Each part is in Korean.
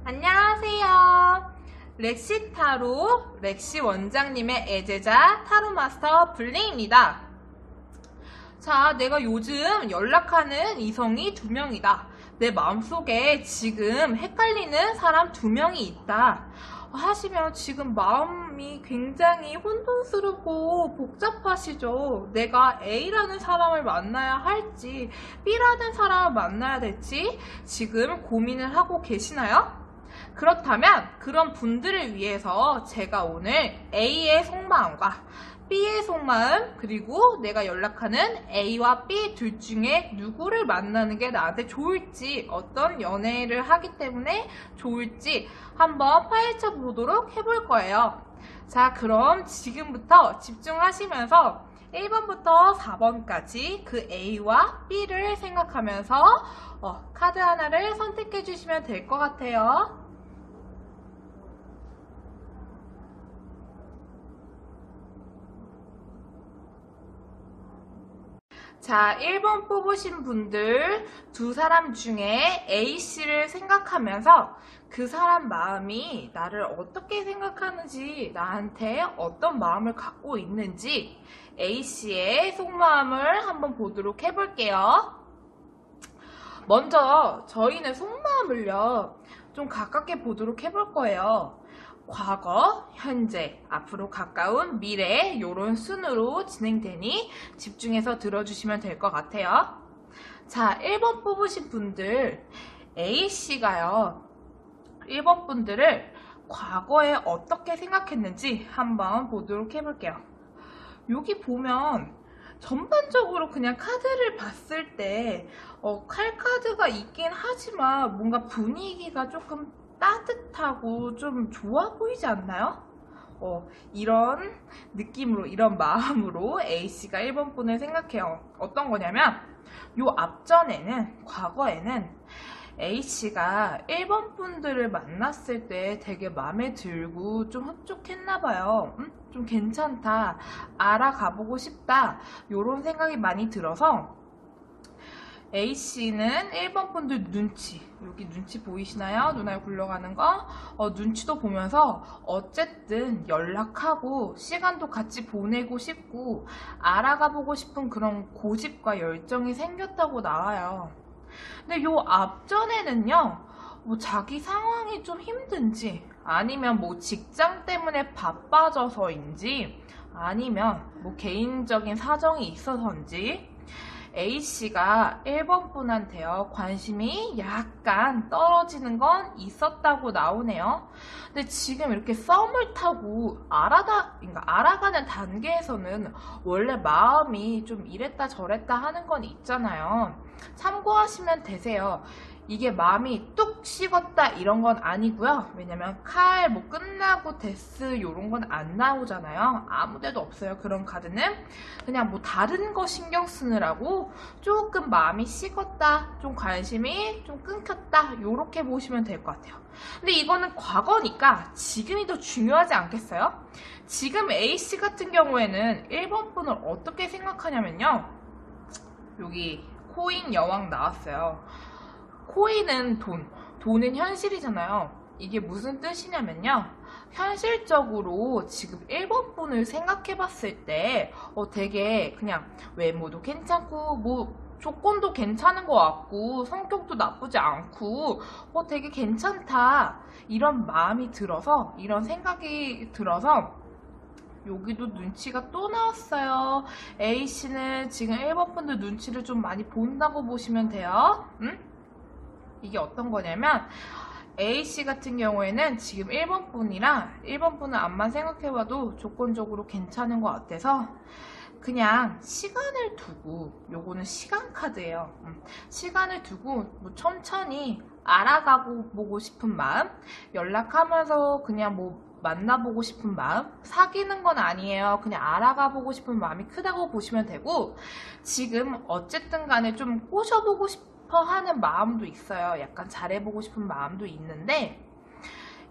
안녕하세요. 렉시타로 렉시 원장님의 애제자 타로마스터 블링입니다. 자, 내가 요즘 연락하는 이성이 2명이다. 내 마음속에 지금 헷갈리는 사람 2명이 있다 하시면 지금 마음이 굉장히 혼돈스럽고 복잡하시죠? 내가 A라는 사람을 만나야 할지 B라는 사람을 만나야 될지 지금 고민을 하고 계시나요? 그렇다면 그런 분들을 위해서 제가 오늘 A의 속마음과 B의 속마음, 그리고 내가 연락하는 A와 B 둘 중에 누구를 만나는 게 나한테 좋을지, 어떤 연애를 하기 때문에 좋을지 한번 파헤쳐 보도록 해볼 거예요. 자, 그럼 지금부터 집중하시면서 1번부터 4번까지 그 A와 B를 생각하면서 카드 하나를 선택해 주시면 될 것 같아요. 자, 1번 뽑으신 분들 2사람 중에 A씨를 생각하면서 그 사람 마음이 나를 어떻게 생각하는지, 나한테 어떤 마음을 갖고 있는지 A씨의 속마음을 한번 보도록 해볼게요. 먼저 저희는 속마음을요 좀 가깝게 보도록 해볼 거예요. 과거, 현재, 앞으로 가까운 미래 이런 순으로 진행되니 집중해서 들어주시면 될 것 같아요. 자, 1번 뽑으신 분들 A씨가요 1번 분들을 과거에 어떻게 생각했는지 한번 보도록 해볼게요. 여기 보면 전반적으로 그냥 카드를 봤을 때 칼카드가 있긴 하지만 뭔가 분위기가 조금 따뜻하고 좀 좋아 보이지 않나요? 이런 느낌으로, 이런 마음으로 A씨가 1번 분을 생각해요. 어떤 거냐면 요 앞전에는, 과거에는 A씨가 1번 분들을 만났을 때 되게 마음에 들고 좀 흡족했나봐요. 좀 괜찮다, 알아가보고 싶다 요런 생각이 많이 들어서 A씨는 1번 분들 눈치, 여기 눈치 보이시나요? 눈알 굴러가는 거? 눈치도 보면서 어쨌든 연락하고 시간도 같이 보내고 싶고 알아가보고 싶은 그런 고집과 열정이 생겼다고 나와요. 근데 요 앞전에는요, 뭐 자기 상황이 좀 힘든지, 아니면 뭐 직장 때문에 바빠져서인지, 아니면 뭐 개인적인 사정이 있어서인지 A씨가 1번 분한테요 관심이 약간 떨어지는 건 있었다고 나오네요. 근데 지금 이렇게 썸을 타고 그러니까 알아가는 단계에서는 원래 마음이 좀 이랬다 저랬다 하는 건 있잖아요. 참고하시면 되세요. 이게 마음이 뚝 식었다 이런 건 아니고요. 왜냐면 칼 뭐 끝나고 데스 이런 건 안 나오잖아요. 아무 데도 없어요. 그런 카드는 그냥 뭐 다른 거 신경 쓰느라고 조금 마음이 식었다, 좀 관심이 좀 끊겼다 이렇게 보시면 될 것 같아요. 근데 이거는 과거니까 지금이 더 중요하지 않겠어요? 지금 A씨 같은 경우에는 1번 분을 어떻게 생각하냐면요, 여기 코인 여왕 나왔어요. 코인은 돈은 현실이잖아요. 이게 무슨 뜻이냐면요, 현실적으로 지금 1번 분을 생각해 봤을 때 되게 그냥 외모도 괜찮고 뭐 조건도 괜찮은 것 같고 성격도 나쁘지 않고 되게 괜찮다 이런 마음이 들어서, 이런 생각이 들어서 여기도 눈치가 또 나왔어요. A씨는 지금 1번 분들 눈치를 좀 많이 본다고 보시면 돼요. 이게 어떤 거냐면 A씨 같은 경우에는 지금 1번 분이랑 1번 분은 앞만 생각해봐도 조건적으로 괜찮은 것 같아서 그냥 시간을 두고, 요거는 시간 카드예요. 시간을 두고 뭐 천천히 알아가고 보고 싶은 마음, 연락하면서 그냥 뭐 만나보고 싶은 마음, 사귀는 건 아니에요. 그냥 알아가보고 싶은 마음이 크다고 보시면 되고, 지금 어쨌든 간에 좀 꼬셔보고 싶어 하는 마음도 있어요. 약간 잘해보고 싶은 마음도 있는데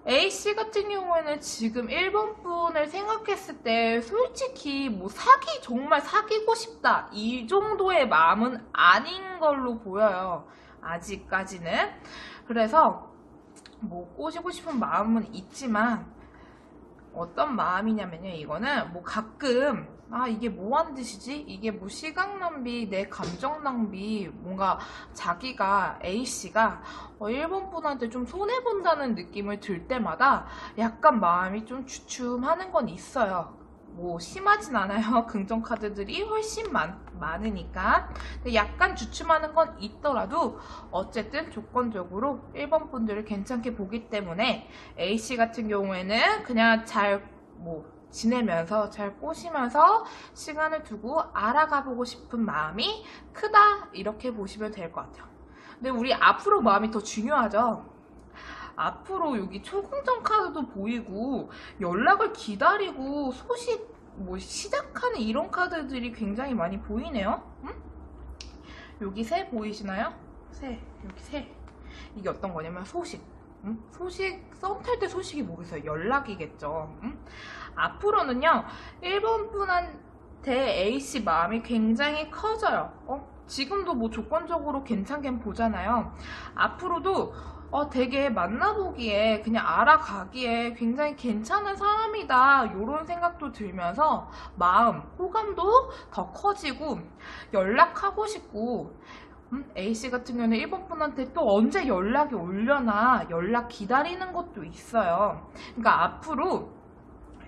A씨 같은 경우에는 지금 1번 분을 생각했을 때 솔직히 뭐 정말 사귀고 싶다 이 정도의 마음은 아닌 걸로 보여요. 아직까지는. 그래서 뭐 꼬시고 싶은 마음은 있지만 어떤 마음이냐면요. 이거는 뭐 가끔 이게 뭐 하는 짓이지? 이게 뭐 시간 낭비, 내 감정 낭비, 뭔가 자기가 A씨가 일본 분한테 좀 손해본다는 느낌을 들 때마다 약간 마음이 좀 주춤하는 건 있어요. 뭐 심하진 않아요. 긍정 카드들이 훨씬 많으니까. 근데 약간 주춤하는 건 있더라도 어쨌든 조건적으로 1번 분들을 괜찮게 보기 때문에 A씨 같은 경우에는 그냥 잘 지내면서 잘 꼬시면서 시간을 두고 알아가 보고 싶은 마음이 크다 이렇게 보시면 될 것 같아요. 근데 우리 앞으로 마음이 더 중요하죠. 앞으로 여기 초긍정 카드도 보이고 연락을 기다리고 소식 시작하는 이런 카드들이 굉장히 많이 보이네요. 응? 여기 새 보이시나요? 여기 새. 이게 어떤 거냐면 소식. 응? 썸 탈 때 소식이 뭐겠어요? 연락이겠죠. 응? 앞으로는요 1번 분한테 A씨 마음이 굉장히 커져요. 지금도 뭐 조건적으로 괜찮게 보잖아요. 앞으로도 되게 만나보기에 그냥 알아가기에 굉장히 괜찮은 사람이다 이런 생각도 들면서 호감도 더 커지고 연락하고 싶고 A씨 같은 경우는 1번 분한테 또 언제 연락이 오려나 연락 기다리는 것도 있어요. 그러니까 앞으로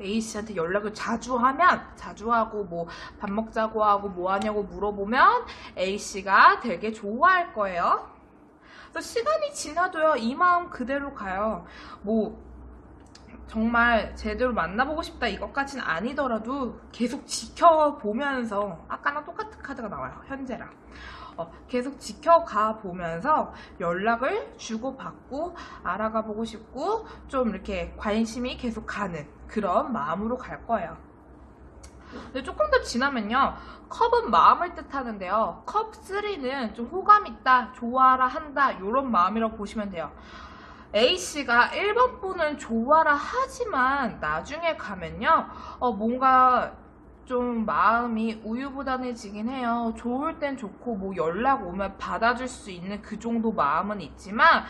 A씨한테 연락을 자주 하고 뭐 밥 먹자고 하고 뭐 하냐고 물어보면 A씨가 되게 좋아할 거예요. 그래서 시간이 지나도요 이 마음 그대로 가요. 뭐 정말 제대로 만나보고 싶다 이것까지는 아니더라도 계속 지켜보면서 아까랑 똑같은 카드가 나와요. 현재랑 계속 지켜가 보면서 연락을 주고받고 알아가 보고 싶고 좀 이렇게 관심이 계속 가는 그런 마음으로 갈 거예요. 근데 조금 더 지나면요 컵은 마음을 뜻하는데요 컵 3는 좀 호감 있다 좋아라 한다 이런 마음이라고 보시면 돼요. A씨가 1번 분은 좋아라 하지만 나중에 가면요 뭔가 좀 마음이 우유부단해지긴 해요. 좋을 땐 좋고 뭐 연락 오면 받아줄 수 있는 그 정도 마음은 있지만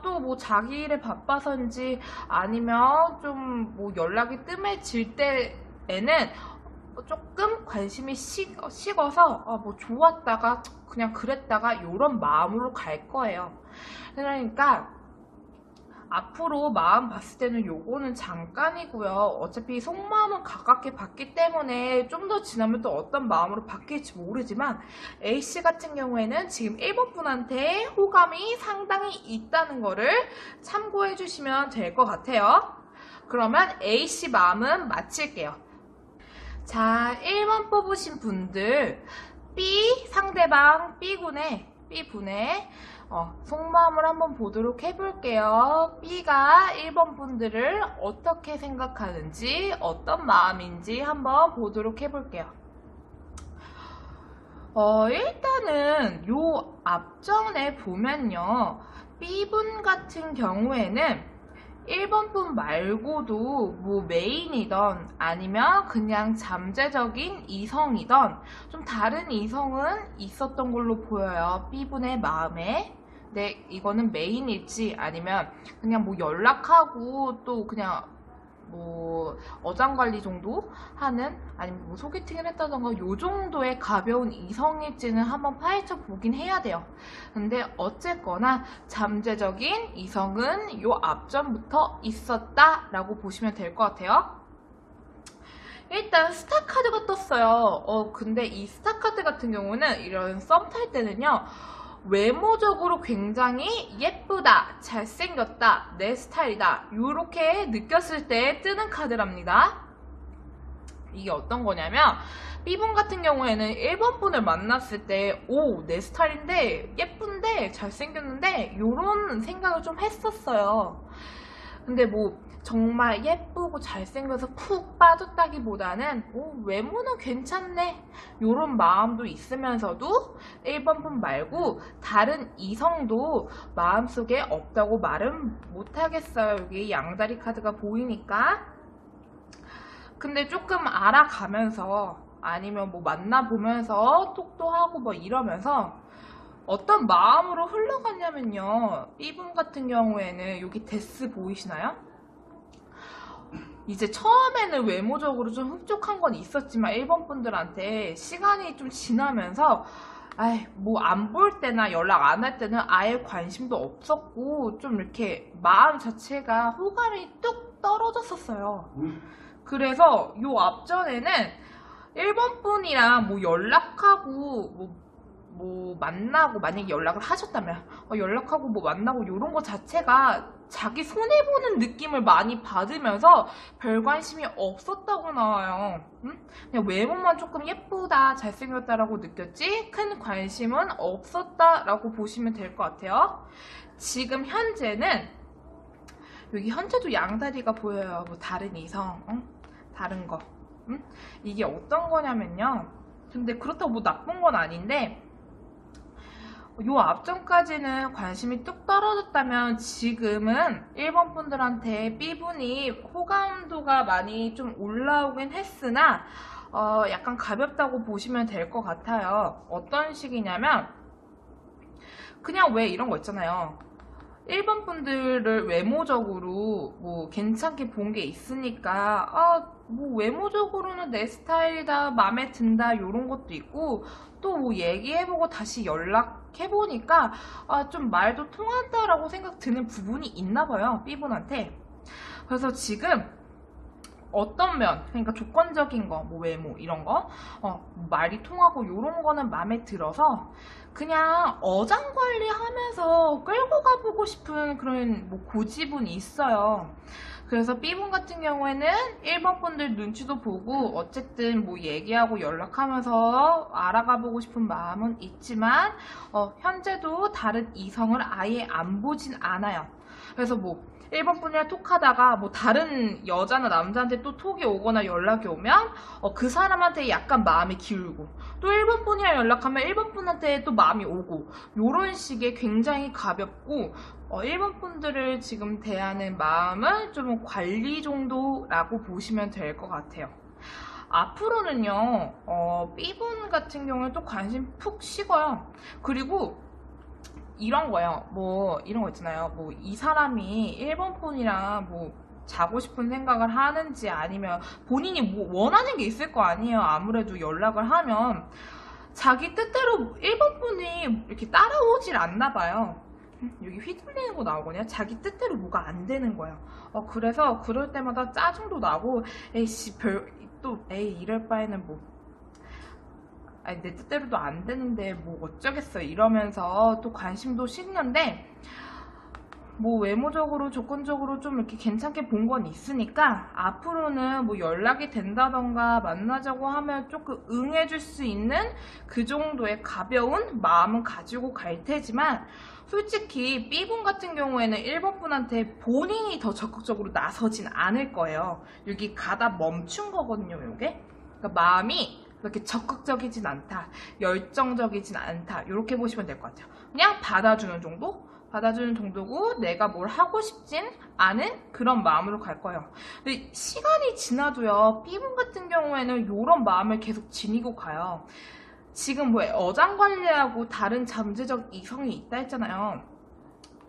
또 뭐 자기 일에 바빠서인지 아니면 좀 뭐 연락이 뜸해질 때에는 조금 관심이 식어서 뭐 좋았다가 그냥 그랬다가 이런 마음으로 갈 거예요. 그러니까 앞으로 마음 봤을 때는 요거는 잠깐이고요. 어차피 속마음은 가깝게 봤기 때문에 좀 더 지나면 또 어떤 마음으로 바뀔지 모르지만 A씨 같은 경우에는 지금 1번 분한테 호감이 상당히 있다는 거를 참고해 주시면 될 것 같아요. 그러면 A씨 마음은 마칠게요. 자, 1번 뽑으신 분들 상대방 B분의 속마음을 한번 보도록 해볼게요. B가 1번 분들을 어떻게 생각하는지 어떤 마음인지 한번 보도록 해볼게요. 일단은 요 앞전에 보면요 B분 같은 경우에는 1번 분 말고도 뭐 메인이던 아니면 그냥 잠재적인 이성이던 좀 다른 이성은 있었던 걸로 보여요. B분의 마음에. 근데 이거는 메인일지 아니면 그냥 뭐 연락하고 또 그냥 뭐 어장관리 정도 하는 아니면 뭐 소개팅을 했다던가 요 정도의 가벼운 이성일지는 한번 파헤쳐 보긴 해야 돼요. 근데 어쨌거나 잠재적인 이성은 요 앞전부터 있었다 라고 보시면 될 것 같아요. 일단 스타 카드가 떴어요. 근데 이 스타 카드 같은 경우는 이런 썸 탈 때는요 외모적으로 굉장히 예쁘다, 잘생겼다, 내 스타일이다 이렇게 느꼈을 때 뜨는 카드랍니다. 이게 어떤 거냐면 B분 같은 경우에는 1번 분을 만났을 때 내 스타일인데 예쁜데 잘생겼는데 이런 생각을 좀 했었어요. 근데 뭐 정말 예쁘고 잘생겨서 푹 빠졌다기보다는 외모는 괜찮네 요런 마음도 있으면서도 1번 분 말고 다른 이성도 마음속에 없다고 말은 못하겠어요. 여기 양다리 카드가 보이니까. 근데 조금 알아가면서 아니면 뭐 만나보면서 톡도 하고 뭐 이러면서 어떤 마음으로 흘러갔냐면요. B분 같은 경우에는 여기 데스 보이시나요? 이제 처음에는 외모적으로 좀 흡족한 건 있었지만 1번 분들한테 시간이 좀 지나면서 뭐 안 볼 때나 연락 안 할 때는 아예 관심도 없었고 좀 이렇게 마음 자체가 호감이 뚝 떨어졌었어요. 그래서 요 앞전에는 1번 분이랑 뭐 연락하고 뭐 만나고 만약에 연락을 하셨다면 연락하고 뭐 만나고 요런 거 자체가 자기 손해보는 느낌을 많이 받으면서 별 관심이 없었다고 나와요. 그냥 외모만 조금 예쁘다 잘생겼다라고 느꼈지 큰 관심은 없었다라고 보시면 될 것 같아요. 지금 현재는 여기 현재도 양다리가 보여요. 뭐 다른 이성 다른 거 이게 어떤 거냐면요. 근데 그렇다고 뭐 나쁜 건 아닌데 요 앞전까지는 관심이 뚝 떨어졌다면 지금은 1번 분들한테 B분이 호감도가 많이 좀 올라오긴 했으나 약간 가볍다고 보시면 될 것 같아요. 어떤 식이냐면 그냥 왜 이런 거 있잖아요. 1번 분들을 외모적으로 뭐 괜찮게 본 게 있으니까 뭐 외모적으로는 내 스타일이다 마음에 든다 요런 것도 있고 또 뭐 얘기해보고 다시 연락해보니까 좀 말도 통한다라고 생각 드는 부분이 있나봐요. B분한테. 그래서 지금 어떤 면, 그러니까 조건적인 거, 뭐 외모 이런 거 말이 통하고 요런 거는 마음에 들어서 그냥 어장관리하면서 끌고 가보고 싶은 그런 뭐 고집은 있어요. 그래서 B분 같은 경우에는 1번 분들 눈치도 보고 어쨌든 뭐 얘기하고 연락하면서 알아가보고 싶은 마음은 있지만 현재도 다른 이성을 아예 안 보진 않아요. 그래서 뭐 1번 분이랑 톡하다가 뭐 다른 여자나 남자한테 또 톡이 오거나 연락이 오면 그 사람한테 약간 마음이 기울고 또 1번 분이랑 연락하면 1번 분한테 또 마음이 오고 요런 식의 굉장히 가볍고 1번 분들을 지금 대하는 마음은 좀 관리 정도라고 보시면 될 것 같아요. 앞으로는요 B분 같은 경우는 또 관심 푹 식어요. 그리고 이런 거요. 뭐 이런 거 있잖아요. 뭐 이 사람이 1번 폰이랑 뭐 자고 싶은 생각을 하는지 아니면 본인이 뭐 원하는 게 있을 거 아니에요. 아무래도 연락을 하면 자기 뜻대로 1번 폰이 이렇게 따라오질 않나 봐요. 여기 휘둘리는 거 나오거든요. 자기 뜻대로 뭐가 안 되는 거예요. 그래서 그럴 때마다 짜증도 나고 에이씨 에이 이럴 바에는 뭐 내 뜻대로도 안 되는데 뭐 어쩌겠어 이러면서 또 관심도 식는데 뭐 외모적으로 조건적으로 좀 이렇게 괜찮게 본 건 있으니까 앞으로는 뭐 연락이 된다던가 만나자고 하면 조금 응해줄 수 있는 그 정도의 가벼운 마음은 가지고 갈 테지만 솔직히 B분 같은 경우에는 1번 분한테 본인이 더 적극적으로 나서진 않을 거예요. 여기 가다 멈춘 거거든요. 이게 그러니까 마음이 그렇게 적극적이진 않다, 열정적이진 않다 이렇게 보시면 될 것 같아요. 그냥 받아주는 정도고 내가 뭘 하고 싶진 않은 그런 마음으로 갈 거예요. 근데 시간이 지나도요 B분 같은 경우에는 이런 마음을 계속 지니고 가요. 지금 왜 어장관리하고 다른 잠재적 이성이 있다 했잖아요.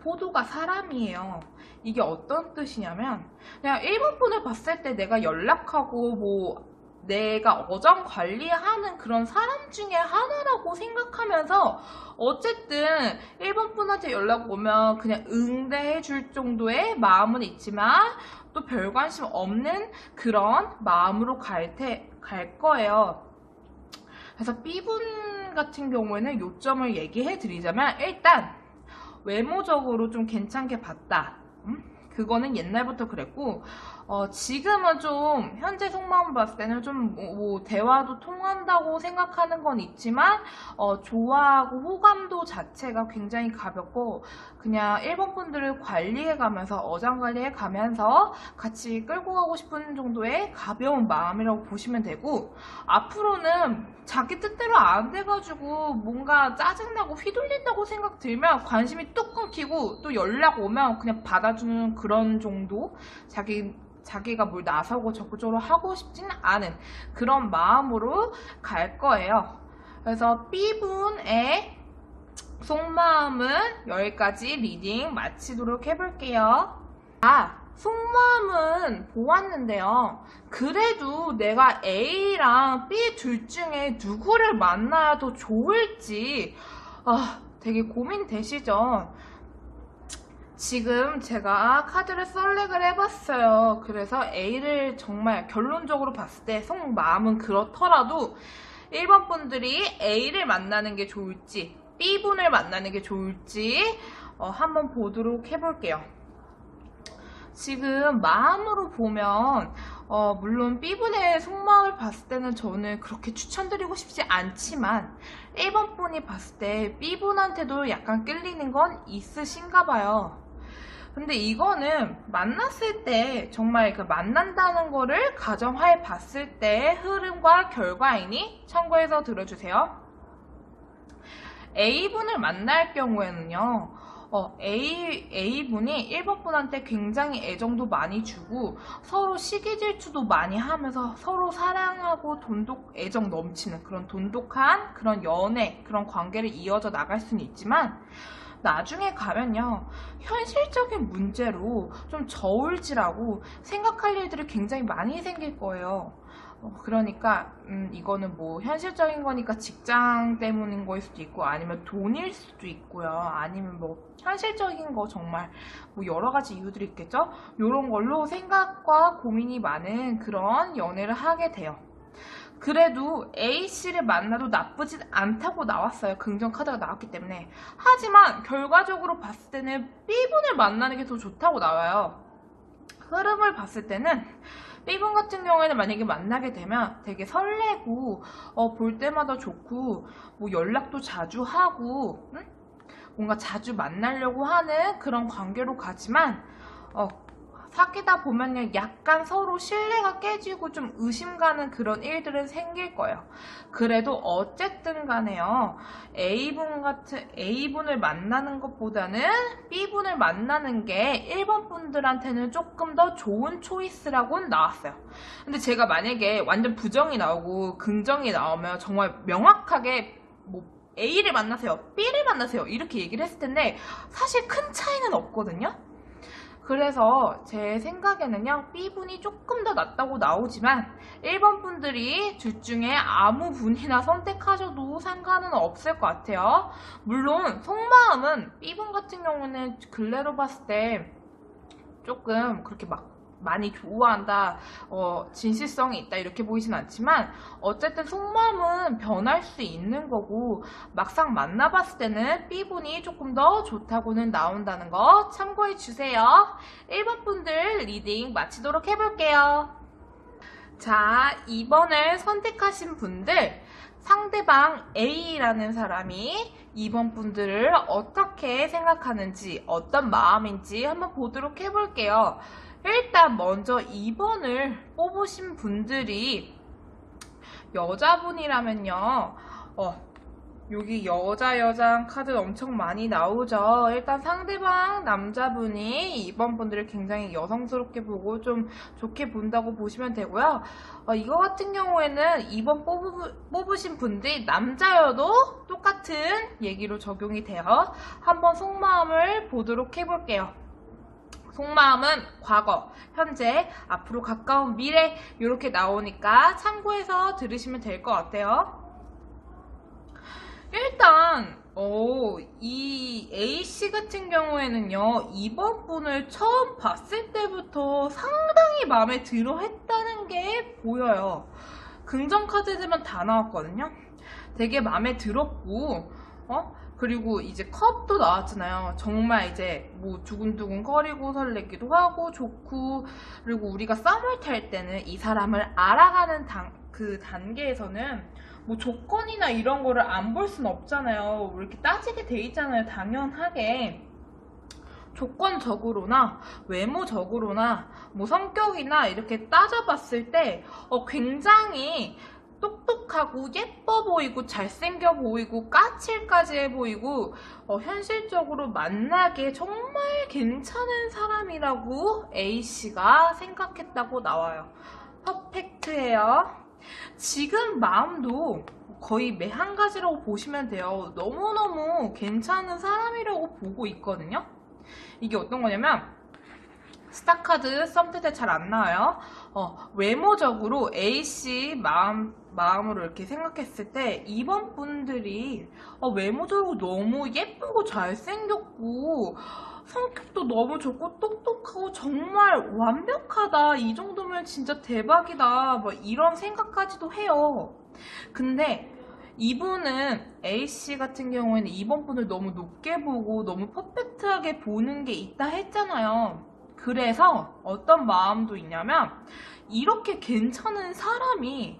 포도가 사람이에요. 이게 어떤 뜻이냐면 그냥 1번 분을 봤을 때 내가 연락하고 뭐 내가 어장 관리하는 그런 사람 중에 하나라고 생각하면서 어쨌든 1번 분한테 연락 오면 그냥 응대해 줄 정도의 마음은 있지만 또 별 관심 없는 그런 마음으로 갈 거예요. 그래서 B분 같은 경우에는 요점을 얘기해 드리자면 일단 외모적으로 좀 괜찮게 봤다. 그거는 옛날부터 그랬고 지금은 좀 현재 속마음 봤을 때는 좀 뭐 대화도 통한다고 생각하는 건 있지만 좋아하고 호감도 자체가 굉장히 가볍고 그냥 일본 분들을 관리해 가면서 어장관리해 가면서 같이 끌고 가고 싶은 정도의 가벼운 마음이라고 보시면 되고, 앞으로는 자기 뜻대로 안 돼가지고 뭔가 짜증나고 휘둘린다고 생각 들면 관심이 뚝 끊기고 또 연락 오면 그냥 받아주는 그런 정도, 자기가 뭘 나서고 적극적으로 하고 싶지는 않은 그런 마음으로 갈 거예요. 그래서 B분의 속마음은 여기까지 리딩 마치도록 해볼게요. 속마음은 보았는데요. 그래도 내가 A랑 B 둘 중에 누구를 만나야 더 좋을지 되게 고민되시죠? 지금 제가 카드를 썰렉을 해봤어요. 그래서 A를 정말 결론적으로 봤을 때 속마음은 그렇더라도 1번 분들이 A를 만나는 게 좋을지 B분을 만나는 게 좋을지 한번 보도록 해볼게요. 지금 마음으로 보면 물론 B분의 속마음을 봤을 때는 저는 그렇게 추천드리고 싶지 않지만 1번 분이 봤을 때 B분한테도 약간 끌리는 건 있으신가 봐요. 근데 이거는 만났을 때 정말 그 만난다는 거를 가정하에 봤을 때 흐름과 결과이니 참고해서 들어주세요. A분을 만날 경우에는요, A분이 1번 분한테 굉장히 애정도 많이 주고 서로 시기질투도 많이 하면서 서로 사랑하고 애정 넘치는 그런 돈독한 그런 연애, 그런 관계를 이어져 나갈 수는 있지만 나중에 가면요, 현실적인 문제로 좀 저울질하고 생각할 일들이 굉장히 많이 생길 거예요. 그러니까 이거는 뭐 현실적인 거니까 직장 때문인 거일 수도 있고 아니면 돈일 수도 있고요. 아니면 뭐 현실적인 거 정말 뭐 여러 가지 이유들이 있겠죠. 이런 걸로 생각과 고민이 많은 그런 연애를 하게 돼요. 그래도 A씨를 만나도 나쁘진 않다고 나왔어요. 긍정 카드가 나왔기 때문에. 하지만 결과적으로 봤을 때는 B분을 만나는 게 더 좋다고 나와요. 흐름을 봤을 때는 B분 같은 경우에는 만약에 만나게 되면 되게 설레고 볼 때마다 좋고 뭐 연락도 자주 하고 뭔가 자주 만나려고 하는 그런 관계로 가지만 사귀다 보면요, 약간 서로 신뢰가 깨지고 좀 의심 가는 그런 일들은 생길 거예요. 그래도 어쨌든 간에요, A분을 만나는 것보다는 B분을 만나는 게 1번 분들한테는 조금 더 좋은 초이스라고는 나왔어요. 근데 제가 만약에 완전 부정이 나오고 긍정이 나오면 정말 명확하게 뭐 A를 만나세요, B를 만나세요 이렇게 얘기를 했을 텐데 사실 큰 차이는 없거든요. 그래서 제 생각에는요, B분이 조금 더 낫다고 나오지만 1번 분들이 둘 중에 아무 분이나 선택하셔도 상관은 없을 것 같아요. 물론 속마음은 B분 같은 경우는 근래로 봤을 때 조금 그렇게 막 많이 좋아한다, 진실성이 있다 이렇게 보이진 않지만 어쨌든 속마음은 변할 수 있는 거고 막상 만나봤을 때는 B분이 조금 더 좋다고는 나온다는 거 참고해 주세요. 1번 분들 리딩 마치도록 해볼게요. 자, 2번을 선택하신 분들, 상대방 A라는 사람이 2번 분들을 어떻게 생각하는지 어떤 마음인지 한번 보도록 해볼게요. 일단 먼저 2번을 뽑으신 분들이 여자분이라면요, 여기 여자 카드 엄청 많이 나오죠. 일단 상대방 남자분이 2번 분들을 굉장히 여성스럽게 보고 좀 좋게 본다고 보시면 되고요. 이거 같은 경우에는 2번 뽑으신 분들이 남자여도 똑같은 얘기로 적용이 돼요. 한번 속마음을 보도록 해볼게요. 속마음은 과거, 현재, 앞으로 가까운 미래 이렇게 나오니까 참고해서 들으시면 될 것 같아요. 일단 이 A씨 같은 경우에는요, 2번 분을 처음 봤을 때부터 상당히 마음에 들어 했다는 게 보여요. 긍정 카드들만 다 나왔거든요. 되게 마음에 들었고 그리고 이제 컵도 나왔잖아요. 정말 이제 뭐 두근두근 거리고 설레기도 하고 좋고, 그리고 우리가 썸을 탈 때는 이 사람을 알아가는 그 단계에서는 뭐 조건이나 이런 거를 안 볼 순 없잖아요. 이렇게 따지게 돼 있잖아요. 당연하게. 조건적으로나 외모적으로나 뭐 성격이나 이렇게 따져봤을 때 굉장히 똑똑하고 예뻐 보이고 잘생겨 보이고 까칠까지해 보이고 현실적으로 만나기에 정말 괜찮은 사람이라고 A씨가 생각했다고 나와요. 퍼펙트해요. 지금 마음도 거의 매 한 가지라고 보시면 돼요. 너무너무 괜찮은 사람이라고 보고 있거든요. 이게 어떤 거냐면 스타카드 썸탈 때 잘 안 나와요. 외모적으로 A씨 마음으로 이렇게 생각했을 때 이번 분들이 외모적으로 너무 예쁘고 잘생겼고 성격도 너무 좋고 똑똑하고 정말 완벽하다. 이 정도면 진짜 대박이다. 뭐 이런 생각까지도 해요. 근데 이분은 A씨 같은 경우에는 이번 분을 너무 높게 보고 너무 퍼펙트하게 보는 게 있다 했잖아요. 그래서 어떤 마음도 있냐면 이렇게 괜찮은 사람이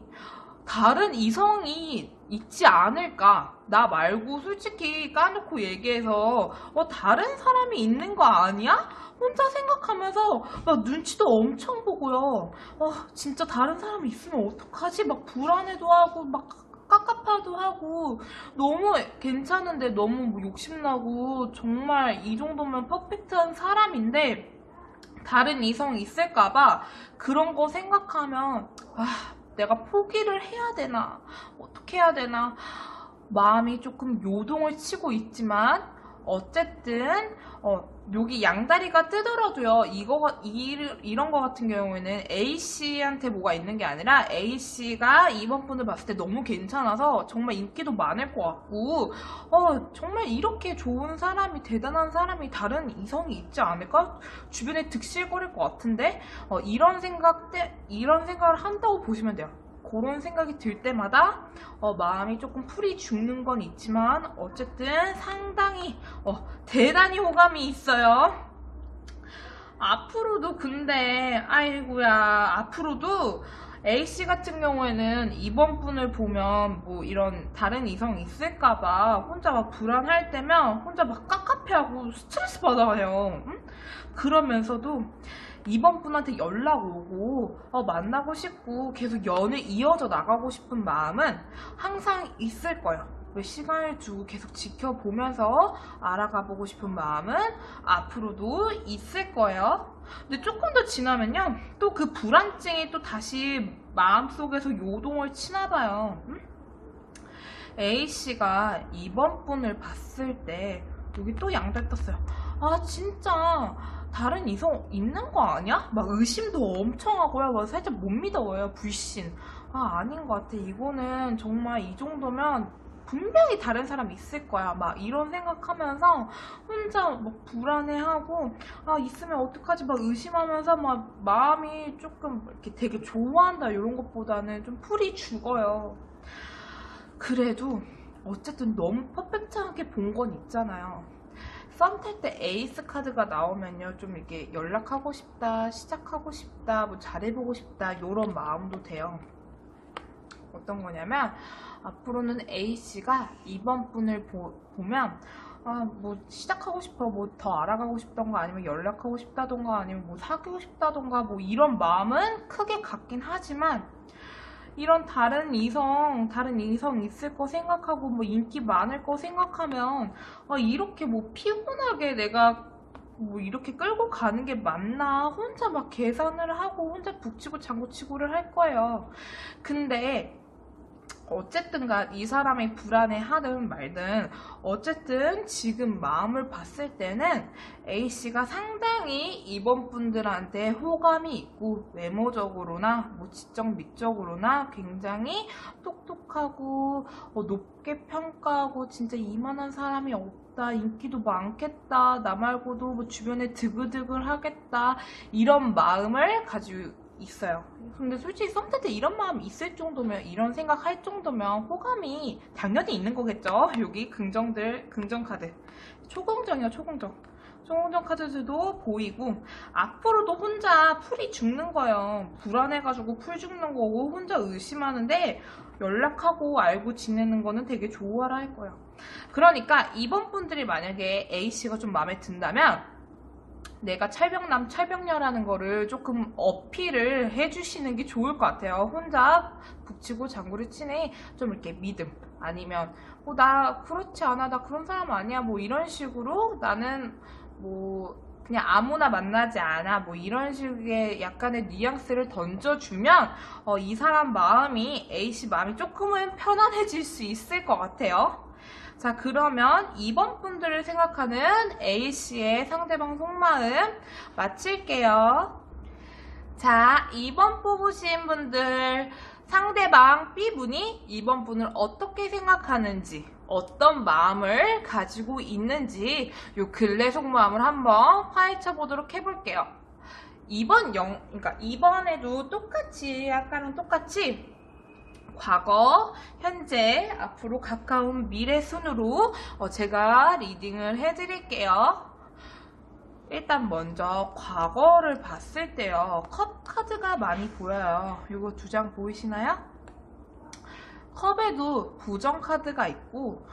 다른 이성이 있지 않을까. 나 말고 솔직히 까놓고 얘기해서 다른 사람이 있는 거 아니야? 혼자 생각하면서 막 눈치도 엄청 보고요. 진짜 다른 사람이 있으면 어떡하지? 막 불안해도 하고 막 깝깝하도 하고 너무 괜찮은데 너무 뭐 욕심나고 정말 이 정도면 퍼펙트한 사람인데 다른 이성이 있을까봐 그런 거 생각하면 내가 포기를 해야 되나 어떻게 해야 되나 마음이 조금 요동을 치고 있지만 어쨌든 여기 양다리가 뜨더라도요. 이런 거 같은 경우에는 A씨한테 뭐가 있는 게 아니라 A씨가 이번 분을 봤을 때 너무 괜찮아서 정말 인기도 많을 것 같고 정말 이렇게 좋은 사람이 대단한 사람이 다른 이성이 있지 않을까? 주변에 득실거릴 것 같은데 이런 생각을 한다고 보시면 돼요. 그런 생각이 들 때마다 마음이 조금 풀이 죽는 건 있지만 어쨌든 상당히 대단히 호감이 있어요. 앞으로도 근데 아이고야 앞으로도 A씨 같은 경우에는 이번 분을 보면 뭐 이런 다른 이성 있을까봐 혼자 막 불안할 때면 혼자 막 깝깝해하고 스트레스 받아요. 응? 그러면서도 이번 분한테 연락 오고 만나고 싶고 계속 연애 이어져 나가고 싶은 마음은 항상 있을 거예요. 왜 시간을 두고 계속 지켜보면서 알아가보고 싶은 마음은 앞으로도 있을 거예요. 근데 조금 더 지나면요 또 그 불안증이 또 다시 마음속에서 요동을 치나 봐요. 응? A씨가 이번 분을 봤을 때 여기 또 양달 떴어요. 진짜 다른 이성 있는 거 아니야? 막 의심도 엄청 하고요. 막 살짝 못 믿어요. 불신. 아닌 것 같아. 이거는 정말 이 정도면 분명히 다른 사람 있을 거야. 막 이런 생각하면서 혼자 막 불안해하고 있으면 어떡하지? 막 의심하면서 막 마음이 조금 이렇게 되게 좋아한다 이런 것보다는 좀 풀이 죽어요. 그래도 어쨌든 너무 퍼펙트하게 본 건 있잖아요. 썸 탈 때 에이스 카드가 나오면요 좀 이렇게 연락하고 싶다, 시작하고 싶다, 뭐 잘해보고 싶다 이런 마음도 돼요. 어떤 거냐면 앞으로는 A씨가 이번 분을 보면 뭐 시작하고 싶어, 뭐 더 알아가고 싶던가 아니면 연락하고 싶다던가 아니면 뭐 사귀고 싶다던가 뭐 이런 마음은 크게 갖긴 하지만 이런 다른 이성 있을 거 생각하고 뭐 인기 많을 거 생각하면 이렇게 뭐 피곤하게 내가 뭐 이렇게 끌고 가는 게 맞나 혼자 막 계산을 하고 혼자 북치고 장구치고를 할 거예요. 근데 어쨌든간 이 사람이 불안해하든 말든 어쨌든 지금 마음을 봤을 때는 A씨가 상당히 이번 분들한테 호감이 있고 외모적으로나 뭐 지적 미적으로나 굉장히 똑똑하고 높게 평가하고 진짜 이만한 사람이 없다, 인기도 많겠다, 나 말고도 뭐 주변에 드글드글 하겠다 이런 마음을 가지고 있어요. 근데 솔직히 썸 탈 때 이런 마음이 있을 정도면, 이런 생각 할 정도면 호감이 당연히 있는 거겠죠. 여기 긍정 카드. 초긍정이요, 초긍정. 초긍정 카드들도 보이고, 앞으로도 혼자 풀이 죽는 거예요. 불안해가지고 풀 죽는 거고, 혼자 의심하는데, 연락하고 알고 지내는 거는 되게 좋아라 할 거예요. 그러니까 이번 분들이 만약에 A씨가 좀 마음에 든다면, 내가 찰병남, 찰병녀라는 거를 조금 어필을 해주시는 게 좋을 것 같아요. 혼자 북치고 장구를 치네. 좀 이렇게 믿음. 아니면, 나 그렇지 않아. 나 그런 사람 아니야. 뭐 이런 식으로 나는 뭐 그냥 아무나 만나지 않아. 뭐 이런 식의 약간의 뉘앙스를 던져주면 이 사람 마음이, A씨 마음이 조금은 편안해질 수 있을 것 같아요. 자, 그러면 2번 분들을 생각하는 A씨의 상대방 속마음 마칠게요. 자, 2번 뽑으신 분들, 상대방 B분이 2번 분을 어떻게 생각하는지, 어떤 마음을 가지고 있는지 요 근래 속마음을 한번 파헤쳐 보도록 해볼게요. 그러니까 2번에도 똑같이, 아까랑 똑같이 과거, 현재, 앞으로 가까운 미래 순으로 제가 리딩을 해드릴게요. 일단 먼저 과거를 봤을 때요. 컵 카드가 많이 보여요. 이거 2장 보이시나요? 컵에도 부정 카드가 있고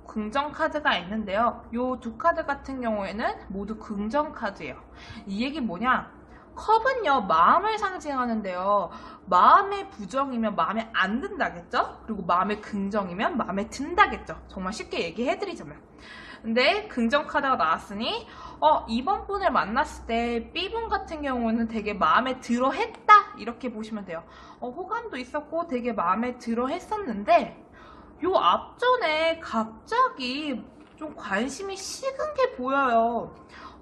긍정 카드가 있는데요. 이 2카드 같은 경우에는 모두 긍정 카드예요. 이 얘기 뭐냐? 컵은요, 마음을 상징하는데요. 마음의 부정이면 마음에 안 든다겠죠? 그리고 마음의 긍정이면 마음에 든다겠죠? 정말 쉽게 얘기해드리자면. 근데 긍정 카드가 나왔으니 이번 분을 만났을 때 B분 같은 경우는 되게 마음에 들어 했다, 이렇게 보시면 돼요. 호감도 있었고 되게 마음에 들어 했었는데 요 앞전에 갑자기 좀 관심이 식은 게 보여요.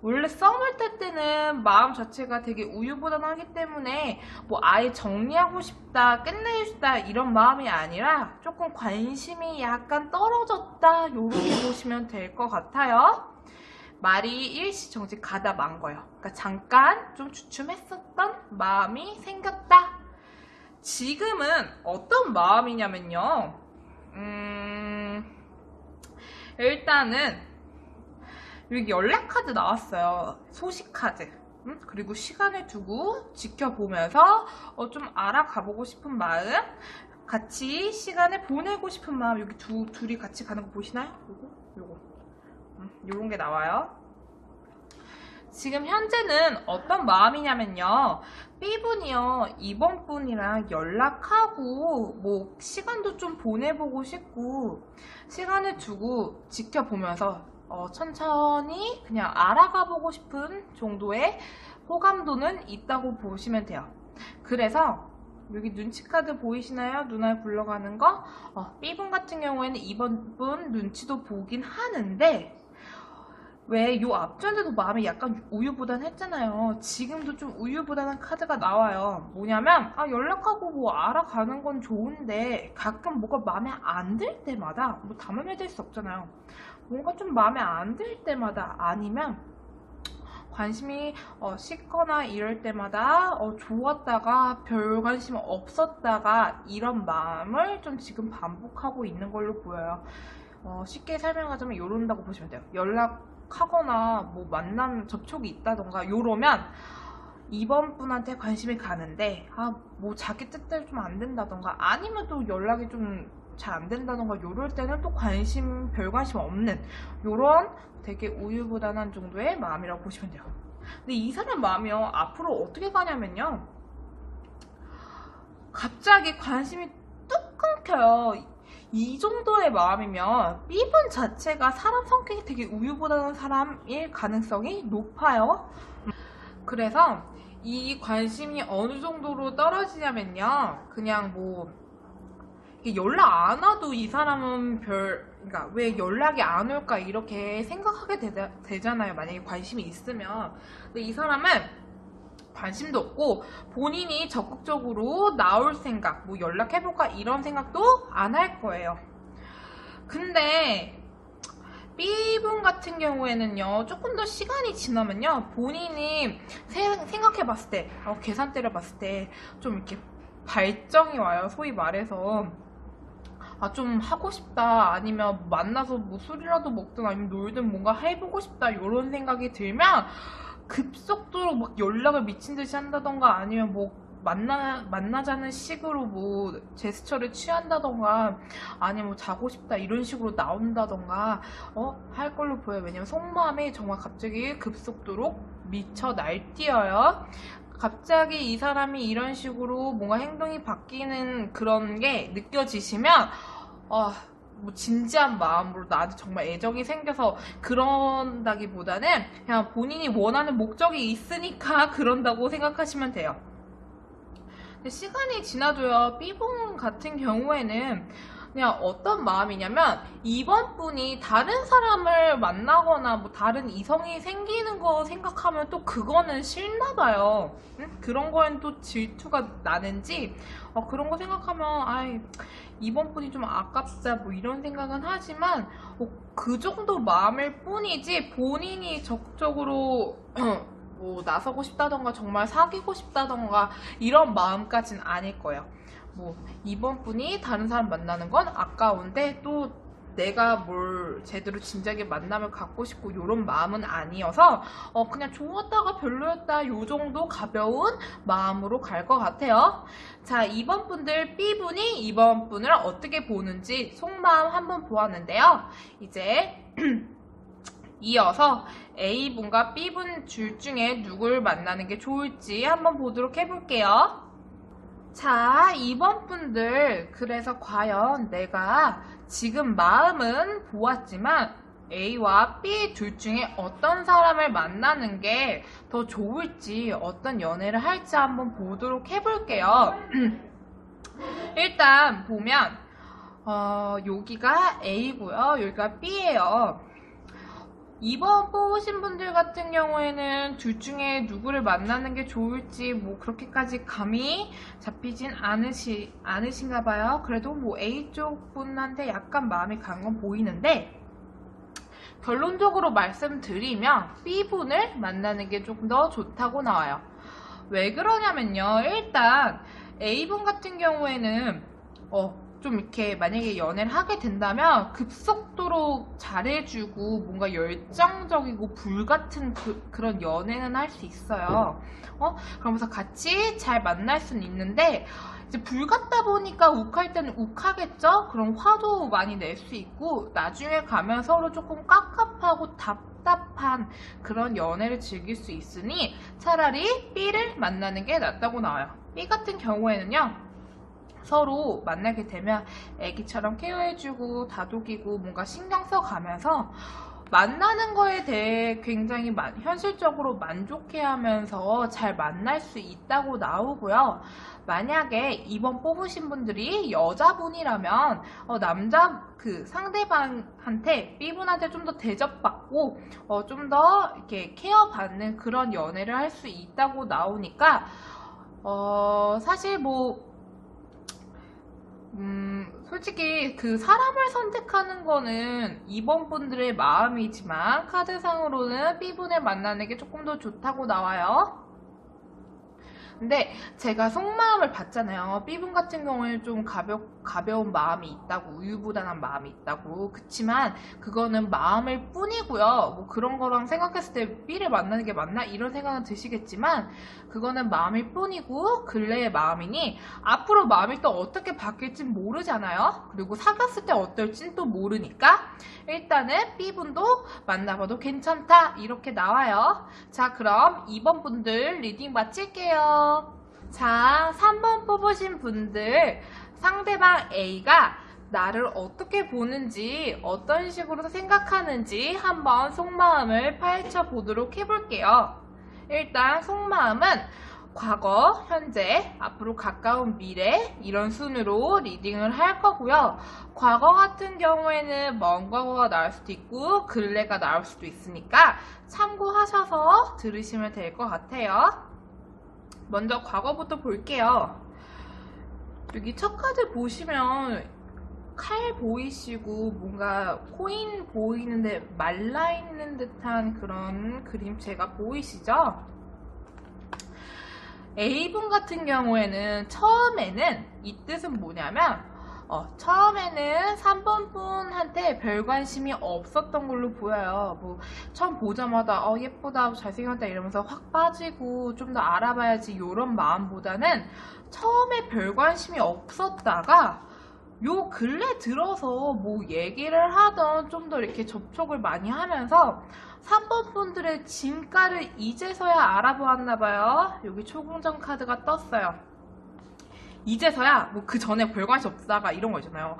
원래 썸을 탈 때는 마음 자체가 되게 우유부단하기 때문에 뭐 아예 정리하고 싶다, 끝내고 싶다 이런 마음이 아니라 조금 관심이 약간 떨어졌다, 요렇게 보시면 될 것 같아요. 말이 일시정지 가다 만 거예요. 그러니까 잠깐 좀 주춤했었던 마음이 생겼다. 지금은 어떤 마음이냐면요. 일단은 여기 연락 카드 나왔어요. 소식 카드. 그리고 시간을 두고 지켜보면서 좀 알아가보고 싶은 마음, 같이 시간을 보내고 싶은 마음. 여기 둘이 같이 가는 거 보시나요? 요거 요런 게 나와요. 지금 현재는 어떤 마음이냐면요. B분이요, 이번 분이랑 연락하고 뭐 시간도 좀 보내보고 싶고 시간을 두고 지켜보면서 천천히 그냥 알아가보고 싶은 정도의 호감도는 있다고 보시면 돼요. 그래서 여기 눈치 카드 보이시나요? 눈알 굴러가는 거? B분 같은 경우에는 이번 분 눈치도 보긴 하는데 왜 요 앞전에도 마음이 약간 우유부단했잖아요. 지금도 좀 우유부단한 카드가 나와요. 뭐냐면 연락하고 뭐 알아가는 건 좋은데 가끔 뭐가 마음에 안 들 때마다, 뭐 다 마음에 들 수 없잖아요. 뭔가 좀 마음에 안 들 때마다, 아니면 관심이 식거나 이럴 때마다 좋았다가 별 관심 없었다가 이런 마음을 좀 지금 반복하고 있는 걸로 보여요. 쉽게 설명하자면 요런다고 보시면 돼요. 연락하거나 뭐 만남 접촉이 있다던가 요러면 이번 분한테 관심이 가는데 뭐 자기 뜻대로 좀 안 된다던가 아니면 또 연락이 좀 잘 안 된다던가 요럴 때는 또 별 관심 없는 요런 되게 우유부단한 정도의 마음이라고 보시면 돼요. 근데 이 사람 마음이요, 앞으로 어떻게 가냐면요, 갑자기 관심이 뚝 끊겨요. 이 정도의 마음이면 B분 자체가 사람 성격이 되게 우유부단한 사람일 가능성이 높아요. 그래서 이 관심이 어느 정도로 떨어지냐면요, 그냥 뭐 연락 안 와도 이 사람은 그러니까 왜 연락이 안 올까 이렇게 생각하게 되잖아요. 만약에 관심이 있으면. 근데 이 사람은 관심도 없고 본인이 적극적으로 나올 생각, 뭐 연락해볼까 이런 생각도 안 할 거예요. 근데 B분 같은 경우에는요, 조금 더 시간이 지나면요, 본인이 생각해 봤을 때, 계산대를 봤을 때, 좀 이렇게 발정이 와요. 소위 말해서. 좀 하고 싶다, 아니면 만나서 뭐 술이라도 먹든 아니면 놀든 뭔가 해보고 싶다, 이런 생각이 들면 급속도로 막 연락을 미친 듯이 한다던가, 아니면 뭐 만나자는 식으로 뭐 제스처를 취한다던가, 아니면 뭐 자고 싶다 이런 식으로 나온다던가 할 걸로 보여요. 왜냐면 속마음이 정말 갑자기 급속도로 미쳐 날뛰어요. 갑자기 이 사람이 이런 식으로 뭔가 행동이 바뀌는 그런 게 느껴지시면 뭐 진지한 마음으로 나한테 정말 애정이 생겨서 그런다기보다는 그냥 본인이 원하는 목적이 있으니까 그런다고 생각하시면 돼요. 근데 시간이 지나도요, B분 같은 경우에는 그냥 어떤 마음이냐면, 이번 분이 다른 사람을 만나거나 뭐 다른 이성이 생기는 거 생각하면 또 그거는 싫나 봐요. 응? 그런 거엔 또 질투가 나는지 그런 거 생각하면 이번 분이 좀 아깝다 뭐 이런 생각은 하지만 그 정도 마음일 뿐이지 본인이 적극적으로 뭐 나서고 싶다던가 정말 사귀고 싶다던가 이런 마음까지는 아닐 거예요. 뭐 이번 분이 다른 사람 만나는 건 아까운데 또 내가 뭘 제대로 진작에 만남을 갖고 싶고 이런 마음은 아니어서 그냥 좋았다가 별로였다 요 정도 가벼운 마음으로 갈 것 같아요. 자, 이번 분들 B분이 이번 분을 어떻게 보는지 속마음 한번 보았는데요. 이제 이어서 A분과 B분 둘 중에 누굴 만나는 게 좋을지 한번 보도록 해볼게요. 자, 이번 분들, 그래서 과연 내가 지금 마음은 보았지만 A와 B 둘 중에 어떤 사람을 만나는 게 더 좋을지, 어떤 연애를 할지 한번 보도록 해볼게요. 일단 보면 여기가 A고요, 여기가 B예요. 이번 뽑으신 분들 같은 경우에는 둘 중에 누구를 만나는 게 좋을지 뭐 그렇게까지 감이 잡히진 않으신가 봐요. 그래도 뭐 A쪽 분한테 약간 마음이 간 건 보이는데, 결론적으로 말씀드리면 B분을 만나는 게 조금 더 좋다고 나와요. 왜 그러냐면요, 일단 A분 같은 경우에는 좀 이렇게 만약에 연애를 하게 된다면 급속도로 잘해주고 뭔가 열정적이고 불같은 그런 연애는 할 수 있어요. 그러면서 같이 잘 만날 수는 있는데, 이제 불같다 보니까 욱할 때는 욱하겠죠? 그럼 화도 많이 낼 수 있고, 나중에 가면 서로 조금 깝깝하고 답답한 그런 연애를 즐길 수 있으니 차라리 B를 만나는 게 낫다고 나와요. B 같은 경우에는요, 서로 만나게 되면 애기처럼 케어해주고 다독이고 뭔가 신경 써가면서 만나는 거에 대해 굉장히 현실적으로 만족해하면서 잘 만날 수 있다고 나오고요. 만약에 이번 뽑으신 분들이 여자분이라면 상대방한테 B분한테 좀 더 대접받고 좀 더 이렇게 케어받는 그런 연애를 할 수 있다고 나오니까 사실 솔직히 그 사람을 선택하는 거는 이번 분들의 마음이지만 카드상으로는 B분을 만나는 게 조금 더 좋다고 나와요. 근데 제가 속마음을 봤잖아요. B분 같은 경우에는 좀 가벼운 마음이 있다고, 우유부단한 마음이 있다고. 그치만 그거는 마음일 뿐이고요. 뭐 그런 거랑 생각했을 때 B를 만나는 게 맞나? 이런 생각은 드시겠지만 그거는 마음일 뿐이고 근래의 마음이니 앞으로 마음이 또 어떻게 바뀔지 모르잖아요. 그리고 사귀었을 때 어떨지는 또 모르니까 일단은 B분도 만나봐도 괜찮다 이렇게 나와요. 자, 그럼 2번 분들 리딩 마칠게요. 자, 3번 뽑으신 분들, 상대방 A가 나를 어떻게 보는지, 어떤 식으로 생각하는지 한번 속마음을 파헤쳐 보도록 해볼게요. 일단 속마음은 과거, 현재, 앞으로 가까운 미래 이런 순으로 리딩을 할 거고요. 과거 같은 경우에는 먼 과거가 나올 수도 있고 근래가 나올 수도 있으니까 참고하셔서 들으시면 될 것 같아요. 먼저 과거부터 볼게요. 여기 첫 카드 보시면 칼 보이시고 뭔가 코인 보이는데 말라있는 듯한 그런 그림체가 보이시죠? A분 같은 경우에는 처음에는 이 뜻은 뭐냐면 처음에는 3번 분한테 별 관심이 없었던 걸로 보여요. 뭐 처음 보자마자 예쁘다 잘생겼다 이러면서 확 빠지고 좀 더 알아봐야지 이런 마음보다는 처음에 별 관심이 없었다가 요 근래 들어서 뭐 얘기를 하던 좀 더 이렇게 접촉을 많이 하면서 3번 분들의 진가를 이제서야 알아보았나봐요. 여기 초공장 카드가 떴어요. 이제서야 뭐 그 전에 별 관심 없다가 이런 거 있잖아요.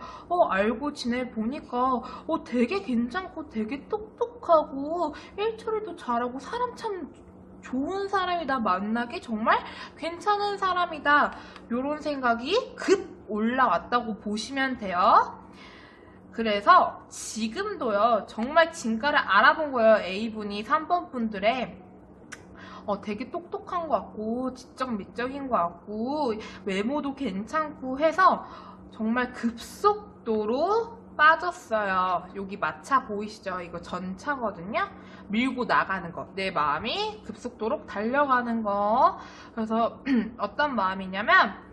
알고 지내보니까 되게 괜찮고 되게 똑똑하고 일처리도 잘하고 사람 참 좋은 사람이다. 만나기 정말 괜찮은 사람이다. 요런 생각이 급 올라왔다고 보시면 돼요. 그래서 지금도요 정말 진가를 알아본 거예요. A분이 3번 분들의 되게 똑똑한 것 같고 지적 미적인 것 같고 외모도 괜찮고 해서 정말 급속도로 빠졌어요. 여기 마차 보이시죠? 이거 전차거든요. 밀고 나가는 거. 내 마음이 급속도로 달려가는 거. 그래서 어떤 마음이냐면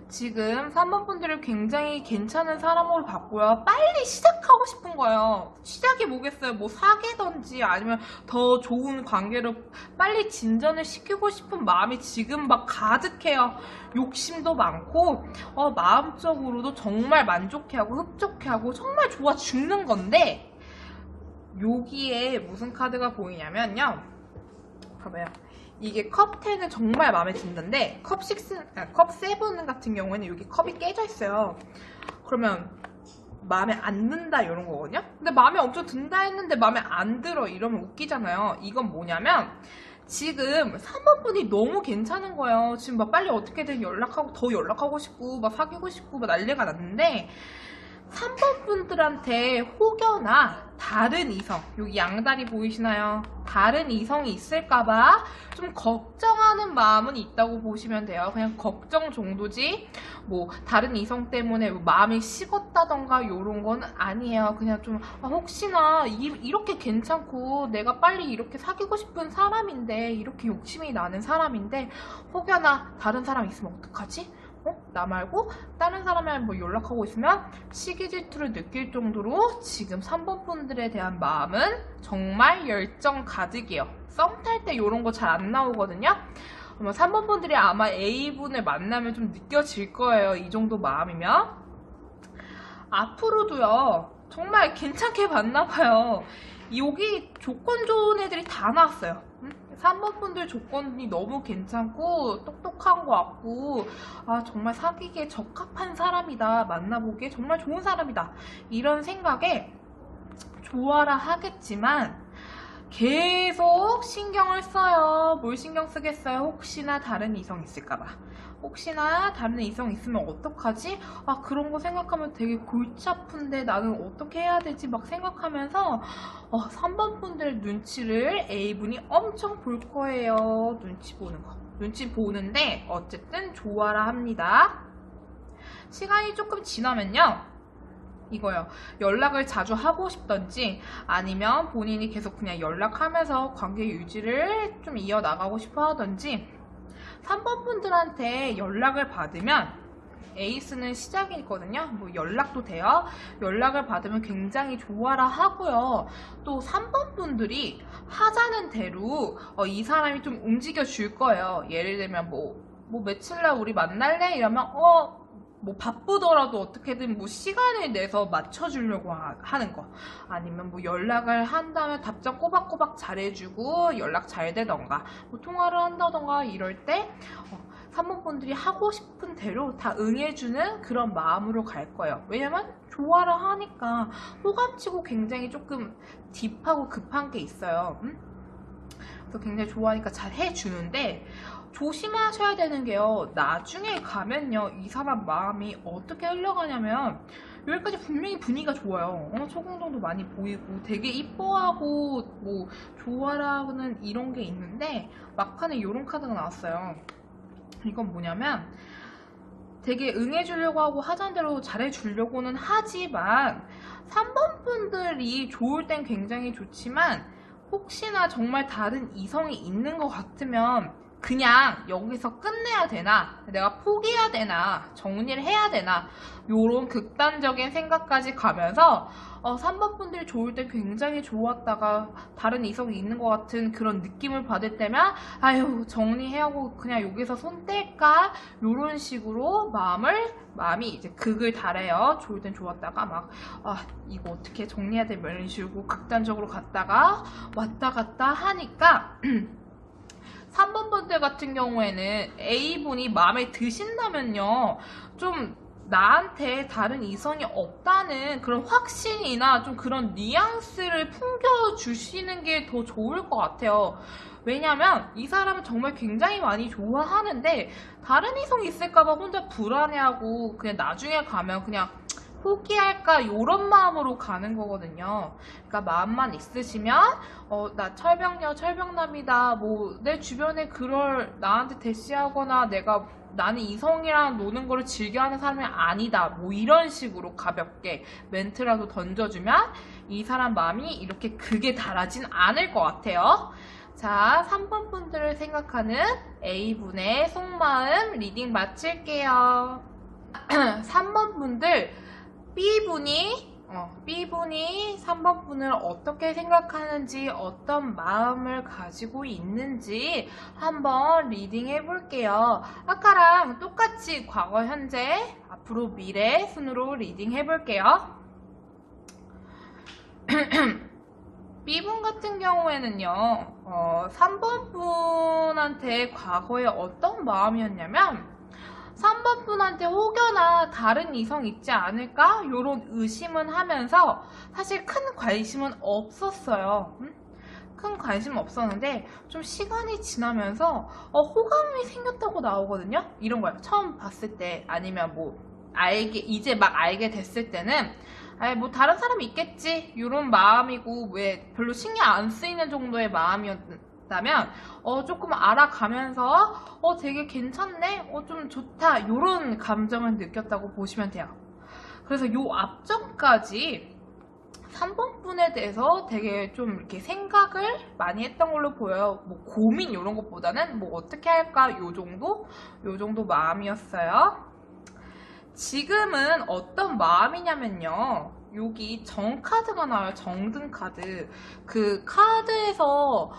지금 3번 분들을 굉장히 괜찮은 사람으로 봤고요. 빨리 시작하고 싶은 거예요. 시작이 뭐겠어요? 뭐 사귀던지 아니면 더 좋은 관계로 빨리 진전을 시키고 싶은 마음이 지금 막 가득해요. 욕심도 많고 마음적으로도 정말 만족해하고 흡족해하고 정말 좋아 죽는 건데 여기에 무슨 카드가 보이냐면요. 봐봐요. 이게 컵 10은 정말 마음에 드는데 컵 7 같은 경우에는 여기 컵이 깨져 있어요. 그러면 마음에 안 든다 이런 거거든요. 근데 마음에 엄청 든다 했는데 마음에 안 들어 이러면 웃기잖아요. 이건 뭐냐면 지금 3번 분이 너무 괜찮은 거예요. 지금 막 빨리 어떻게든 더 연락하고 싶고 막 사귀고 싶고 막 난리가 났는데 3번 분들한테 혹여나 다른 이성, 여기 양다리 보이시나요? 다른 이성이 있을까봐 좀 걱정하는 마음은 있다고 보시면 돼요. 그냥 걱정 정도지 뭐 다른 이성 때문에 마음이 식었다던가 요런 건 아니에요. 그냥 좀 혹시나 이렇게 괜찮고 내가 빨리 이렇게 사귀고 싶은 사람인데 이렇게 욕심이 나는 사람인데 혹여나 다른 사람 있으면 어떡하지? 나 말고 다른 사람이랑 뭐 연락하고 있으면 시기 질투를 느낄 정도로 지금 3번 분들에 대한 마음은 정말 열정 가득이에요. 썸 탈 때 이런 거 잘 안 나오거든요. 그러면 3번 분들이 아마 A분을 만나면 좀 느껴질 거예요. 이 정도 마음이면. 앞으로도요 정말 괜찮게 봤나봐요. 여기 조건 좋은 애들이 다 나왔어요. 3번 분들 조건이 너무 괜찮고 똑똑한 것 같고 정말 사귀기에 적합한 사람이다. 만나보기에 정말 좋은 사람이다. 이런 생각에 좋아라 하겠지만 계속 신경을 써요. 뭘 신경 쓰겠어요? 혹시나 다른 이성 있을까봐. 혹시나 다른 이성 있으면 어떡하지? 그런 거 생각하면 되게 골치 아픈데 나는 어떻게 해야 되지? 막 생각하면서 3번 분들 눈치를 A분이 엄청 볼 거예요. 눈치 보는 거. 눈치 보는데 어쨌든 좋아라 합니다. 시간이 조금 지나면요. 이거요. 연락을 자주 하고 싶던지 아니면 본인이 계속 그냥 연락하면서 관계 유지를 좀 이어나가고 싶어 하던지 3번 분들한테 연락을 받으면 에이스는 시작이거든요. 뭐 연락도 돼요. 연락을 받으면 굉장히 좋아라 하고요. 또 3번 분들이 하자는 대로 이 사람이 좀 움직여 줄 거예요. 예를 들면 뭐 며칠 날 우리 만날래? 이러면 뭐 바쁘더라도 어떻게든 뭐 시간을 내서 맞춰주려고 하는 거 아니면 뭐 연락을 한다면 답장 꼬박꼬박 잘해주고 연락 잘 되던가 뭐 통화를 한다던가 이럴 때 3번 분들이 하고 싶은 대로 다 응해주는 그런 마음으로 갈 거예요. 왜냐면 좋아라 하니까 호감치고 굉장히 조금 딥하고 급한 게 있어요. 그래서 굉장히 좋아하니까 잘 해주는데 조심하셔야 되는 게요. 나중에 가면요. 이 사람 마음이 어떻게 흘러가냐면 여기까지 분명히 분위기가 좋아요. 초공정도 많이 보이고 되게 이뻐하고 뭐 좋아라는 이런 게 있는데 막판에 이런 카드가 나왔어요. 이건 뭐냐면 되게 응해주려고 하고 하자는 대로 잘해주려고는 하지만 3번 분들이 좋을 땐 굉장히 좋지만 혹시나 정말 다른 이성이 있는 것 같으면 그냥 여기서 끝내야 되나, 내가 포기해야 되나, 정리를 해야 되나, 요런 극단적인 생각까지 가면서 3번 분들이 좋을 때 굉장히 좋았다가 다른 이성이 있는 것 같은 그런 느낌을 받을 때면 아유 정리해하고 그냥 여기서 손 뗄까, 요런 식으로 마음이 이제 극을 달해요. 좋을 땐 좋았다가 막 이거 어떻게 정리해야 돼, 이런 식으로 극단적으로 갔다가 왔다 갔다 하니까 3번 분들 같은 경우에는 A분이 마음에 드신다면요, 좀 나한테 다른 이성이 없다는 그런 확신이나 좀 그런 뉘앙스를 풍겨주시는 게 더 좋을 것 같아요. 왜냐면 이 사람은 정말 굉장히 많이 좋아하는데 다른 이성이 있을까봐 혼자 불안해하고 그냥 나중에 가면 그냥 포기할까 이런 마음으로 가는 거거든요. 그러니까 마음만 있으시면 나 철벽남이다, 뭐 내 주변에 그럴 나한테 대시하거나 나는 이성이랑 노는 거를 즐겨하는 사람이 아니다, 뭐 이런 식으로 가볍게 멘트라도 던져주면 이 사람 마음이 이렇게 극에 달하진 않을 것 같아요. 자, 3번 분들을 생각하는 A분의 속마음 리딩 마칠게요. 3번 분들, B분이 3번 분을 어떻게 생각하는지, 어떤 마음을 가지고 있는지 한번 리딩 해볼게요. 아까랑 똑같이 과거, 현재, 앞으로, 미래 순으로 리딩 해볼게요. B분 같은 경우에는요, 3번 분한테 과거에 어떤 마음이었냐면 3번 분한테 혹여나 다른 이성 있지 않을까? 요런 의심은 하면서 사실 큰 관심은 없었어요. 큰 관심은 없었는데 좀 시간이 지나면서 호감이 생겼다고 나오거든요. 이런 거예요. 처음 봤을 때, 아니면 뭐 이제 막 알게 됐을 때는 뭐 다른 사람이 있겠지, 요런 마음이고, 왜 별로 신경 안 쓰이는 정도의 마음이었다면 조금 알아가면서 되게 괜찮네, 좀 좋다, 요런 감정을 느꼈다고 보시면 돼요. 그래서 요 앞전까지 3번 분에 대해서 되게 좀 이렇게 생각을 많이 했던 걸로 보여요. 뭐 고민 요런 것보다는 뭐 어떻게 할까, 요 정도 마음이었어요. 지금은 어떤 마음이냐면요, 여기 정 카드가 나와요. 정등 카드. 그 카드에서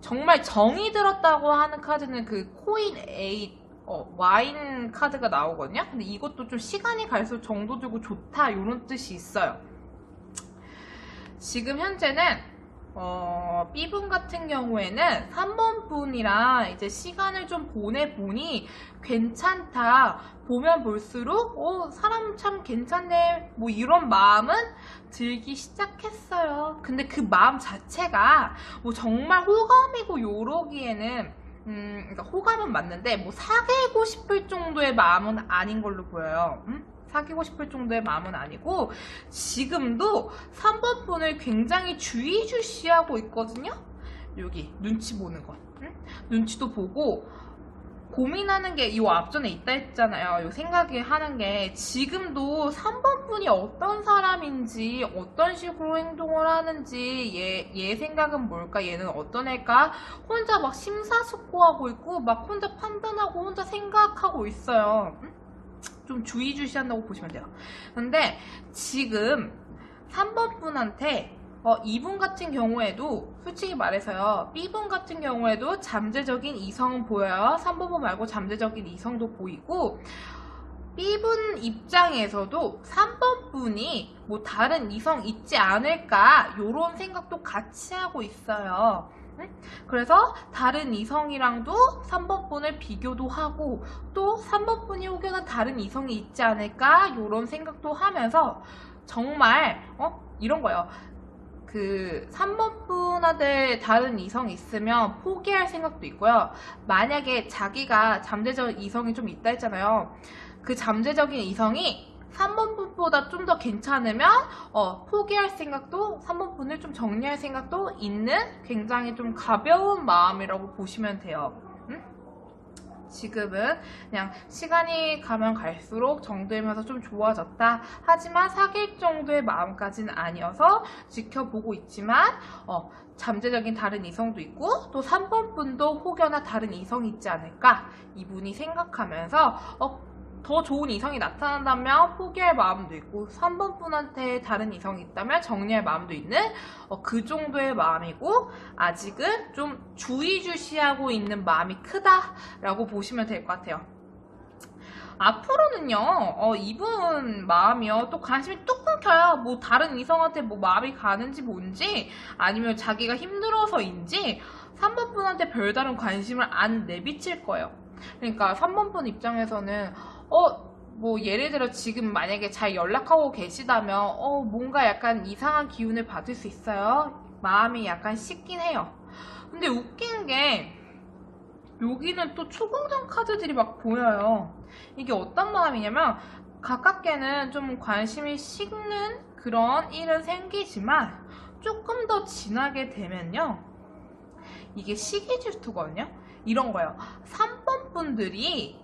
정말 정이 들었다고 하는 카드는 그 코인 8 와인 카드가 나오거든요. 근데 이것도 좀 시간이 갈수록 정도 들고 좋다, 이런 뜻이 있어요. 지금 현재는 B분 같은 경우에는 3번 분이랑 이제 시간을 좀 보내보니 괜찮다, 보면 볼수록 사람 참 괜찮네, 뭐 이런 마음은 들기 시작했어요. 근데 그 마음 자체가 뭐 정말 호감이고 요러기에는 그러니까 호감은 맞는데 뭐 사귀고 싶을 정도의 마음은 아닌 걸로 보여요. 사귀고 싶을 정도의 마음은 아니고 지금도 3번 분을 굉장히 주의주시하고 있거든요. 여기 눈치 보는 거, 눈치도 보고 고민하는 게 이 앞전에 있다 했잖아요. 요 생각이 하는 게 지금도 3번 분이 어떤 사람인지, 어떤 식으로 행동을 하는지, 얘 생각은 뭘까, 얘는 어떤 애일까, 혼자 막 심사숙고하고 있고 막 혼자 판단하고 혼자 생각하고 있어요. 좀 주의주시한다고 보시면 돼요. 근데 지금 3번 분한테 이분 같은 경우에도 솔직히 말해서요, B분 같은 경우에도 잠재적인 이성은 보여요. 3번 분 말고 잠재적인 이성도 보이고, B분 입장에서도 3번 분이 뭐 다른 이성 있지 않을까, 요런 생각도 같이 하고 있어요. 그래서 다른 이성이랑도 3번 분을 비교도 하고, 또 3번 분이 혹여나 다른 이성이 있지 않을까, 요런 생각도 하면서 정말 이런 거예요. 그 3번 분한테 다른 이성이 있으면 포기할 생각도 있고요. 만약에 자기가 잠재적 이성이 좀 있다 했잖아요. 그 잠재적인 이성이 3번 분보다 좀 더 괜찮으면 포기할 생각도, 3번 분을 좀 정리할 생각도 있는 굉장히 좀 가벼운 마음이라고 보시면 돼요. 지금은 그냥 시간이 가면 갈수록 정들면서 좀 좋아졌다. 하지만 사귈 정도의 마음까지는 아니어서 지켜보고 있지만 잠재적인 다른 이성도 있고 또 3번 분도 혹여나 다른 이성이 있지 않을까 이분이 생각하면서 더 좋은 이성이 나타난다면 포기할 마음도 있고 3번 분한테 다른 이성이 있다면 정리할 마음도 있는 그 정도의 마음이고 아직은 좀 주의주시하고 있는 마음이 크다라고 보시면 될 것 같아요. 앞으로는요, 이분 마음이요, 또 관심이 뚝 끊겨요. 뭐 다른 이성한테 뭐 마음이 가는지 뭔지 아니면 자기가 힘들어서인지 3번 분한테 별다른 관심을 안 내비칠 거예요. 그러니까 3번 분 입장에서는 뭐 예를 들어 지금 만약에 잘 연락하고 계시다면 뭔가 약간 이상한 기운을 받을 수 있어요. 마음이 약간 식긴 해요. 근데 웃긴 게 여기는 또 초공정 카드들이 막 보여요. 이게 어떤 마음이냐면 가깝게는 좀 관심이 식는 그런 일은 생기지만 조금 더 지나게 되면요, 이게 시기 질투거든요. 이런 거예요. 3번 분들이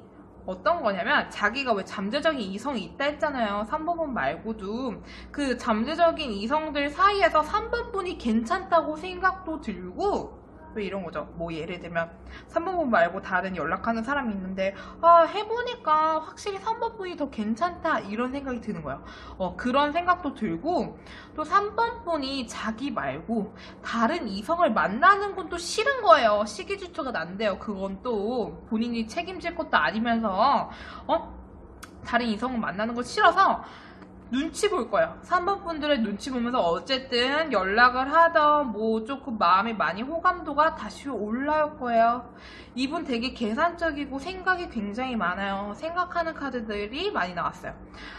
어떤 거냐면 자기가 왜 잠재적인 이성이 있다 했잖아요. 3번 분 말고도 그 잠재적인 이성들 사이에서 3번 분이 괜찮다고 생각도 들고, 왜 이런 거죠. 뭐 예를 들면 3번 분 말고 다른 연락하는 사람이 있는데 해보니까 확실히 3번 분이 더 괜찮다 이런 생각이 드는 거예요. 그런 생각도 들고 또 3번 분이 자기 말고 다른 이성을 만나는 건 또 싫은 거예요. 시기질투가 난대요. 그건 또 본인이 책임질 것도 아니면서 다른 이성을 만나는 거 싫어서 눈치 볼 거예요. 3번 분들의 눈치 보면서 어쨌든 연락을 하던 뭐 조금 마음이 많이 호감도가 다시 올라올 거예요. 이분 되게 계산적이고 생각이 굉장히 많아요. 생각하는 카드들이 많이 나왔어요.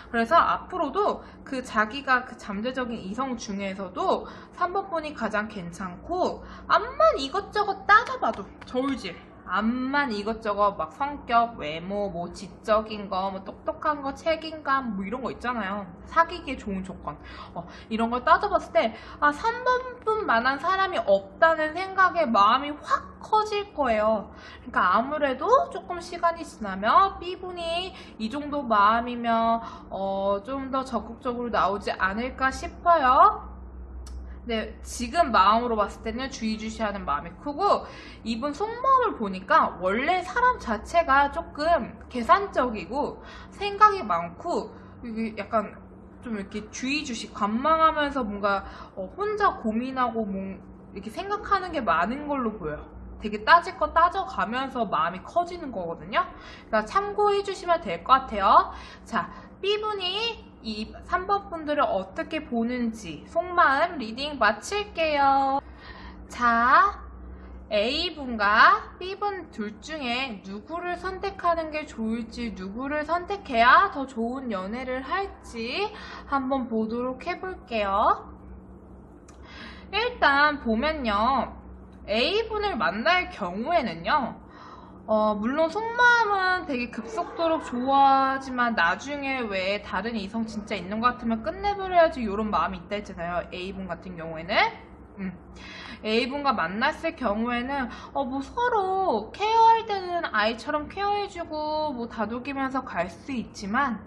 그래서 앞으로도 그 자기가 그 잠재적인 이성 중에서도 3번 분이 가장 괜찮고 암만 이것저것 따져봐도 저울질, 암만 이것저것 막 성격, 외모, 뭐 지적인 거, 뭐 똑똑한 거, 책임감 뭐 이런 거 있잖아요. 사귀기에 좋은 조건. 이런 걸 따져봤을 때 3번 분만한 사람이 없다는 생각에 마음이 확 커질 거예요. 그러니까 아무래도 조금 시간이 지나면 B분이 이 정도 마음이면 좀 더 적극적으로 나오지 않을까 싶어요. 네, 지금 마음으로 봤을 때는 주의주시하는 마음이 크고, 이분 속마음을 보니까 원래 사람 자체가 조금 계산적이고 생각이 많고 이게 약간 좀 이렇게 주의주시 관망하면서 뭔가 혼자 고민하고 이렇게 생각하는 게 많은 걸로 보여요. 되게 따질 거 따져가면서 마음이 커지는 거거든요. 그러니까 참고해 주시면 될 것 같아요. 자, B분이 이 3번 분들을 어떻게 보는지 속마음 리딩 마칠게요. 자, A분과 B분 둘 중에 누구를 선택하는 게 좋을지, 누구를 선택해야 더 좋은 연애를 할지 한번 보도록 해볼게요. 일단 보면요, A분을 만날 경우에는요, 물론 속마음은 되게 급속도로 좋아하지만 나중에 왜 다른 이성 진짜 있는 것 같으면 끝내버려야지 이런 마음이 있다 했잖아요. A분 같은 경우에는. A분과 만났을 경우에는 뭐 서로 케어할 때는 아이처럼 케어해주고 뭐 다독이면서 갈 수 있지만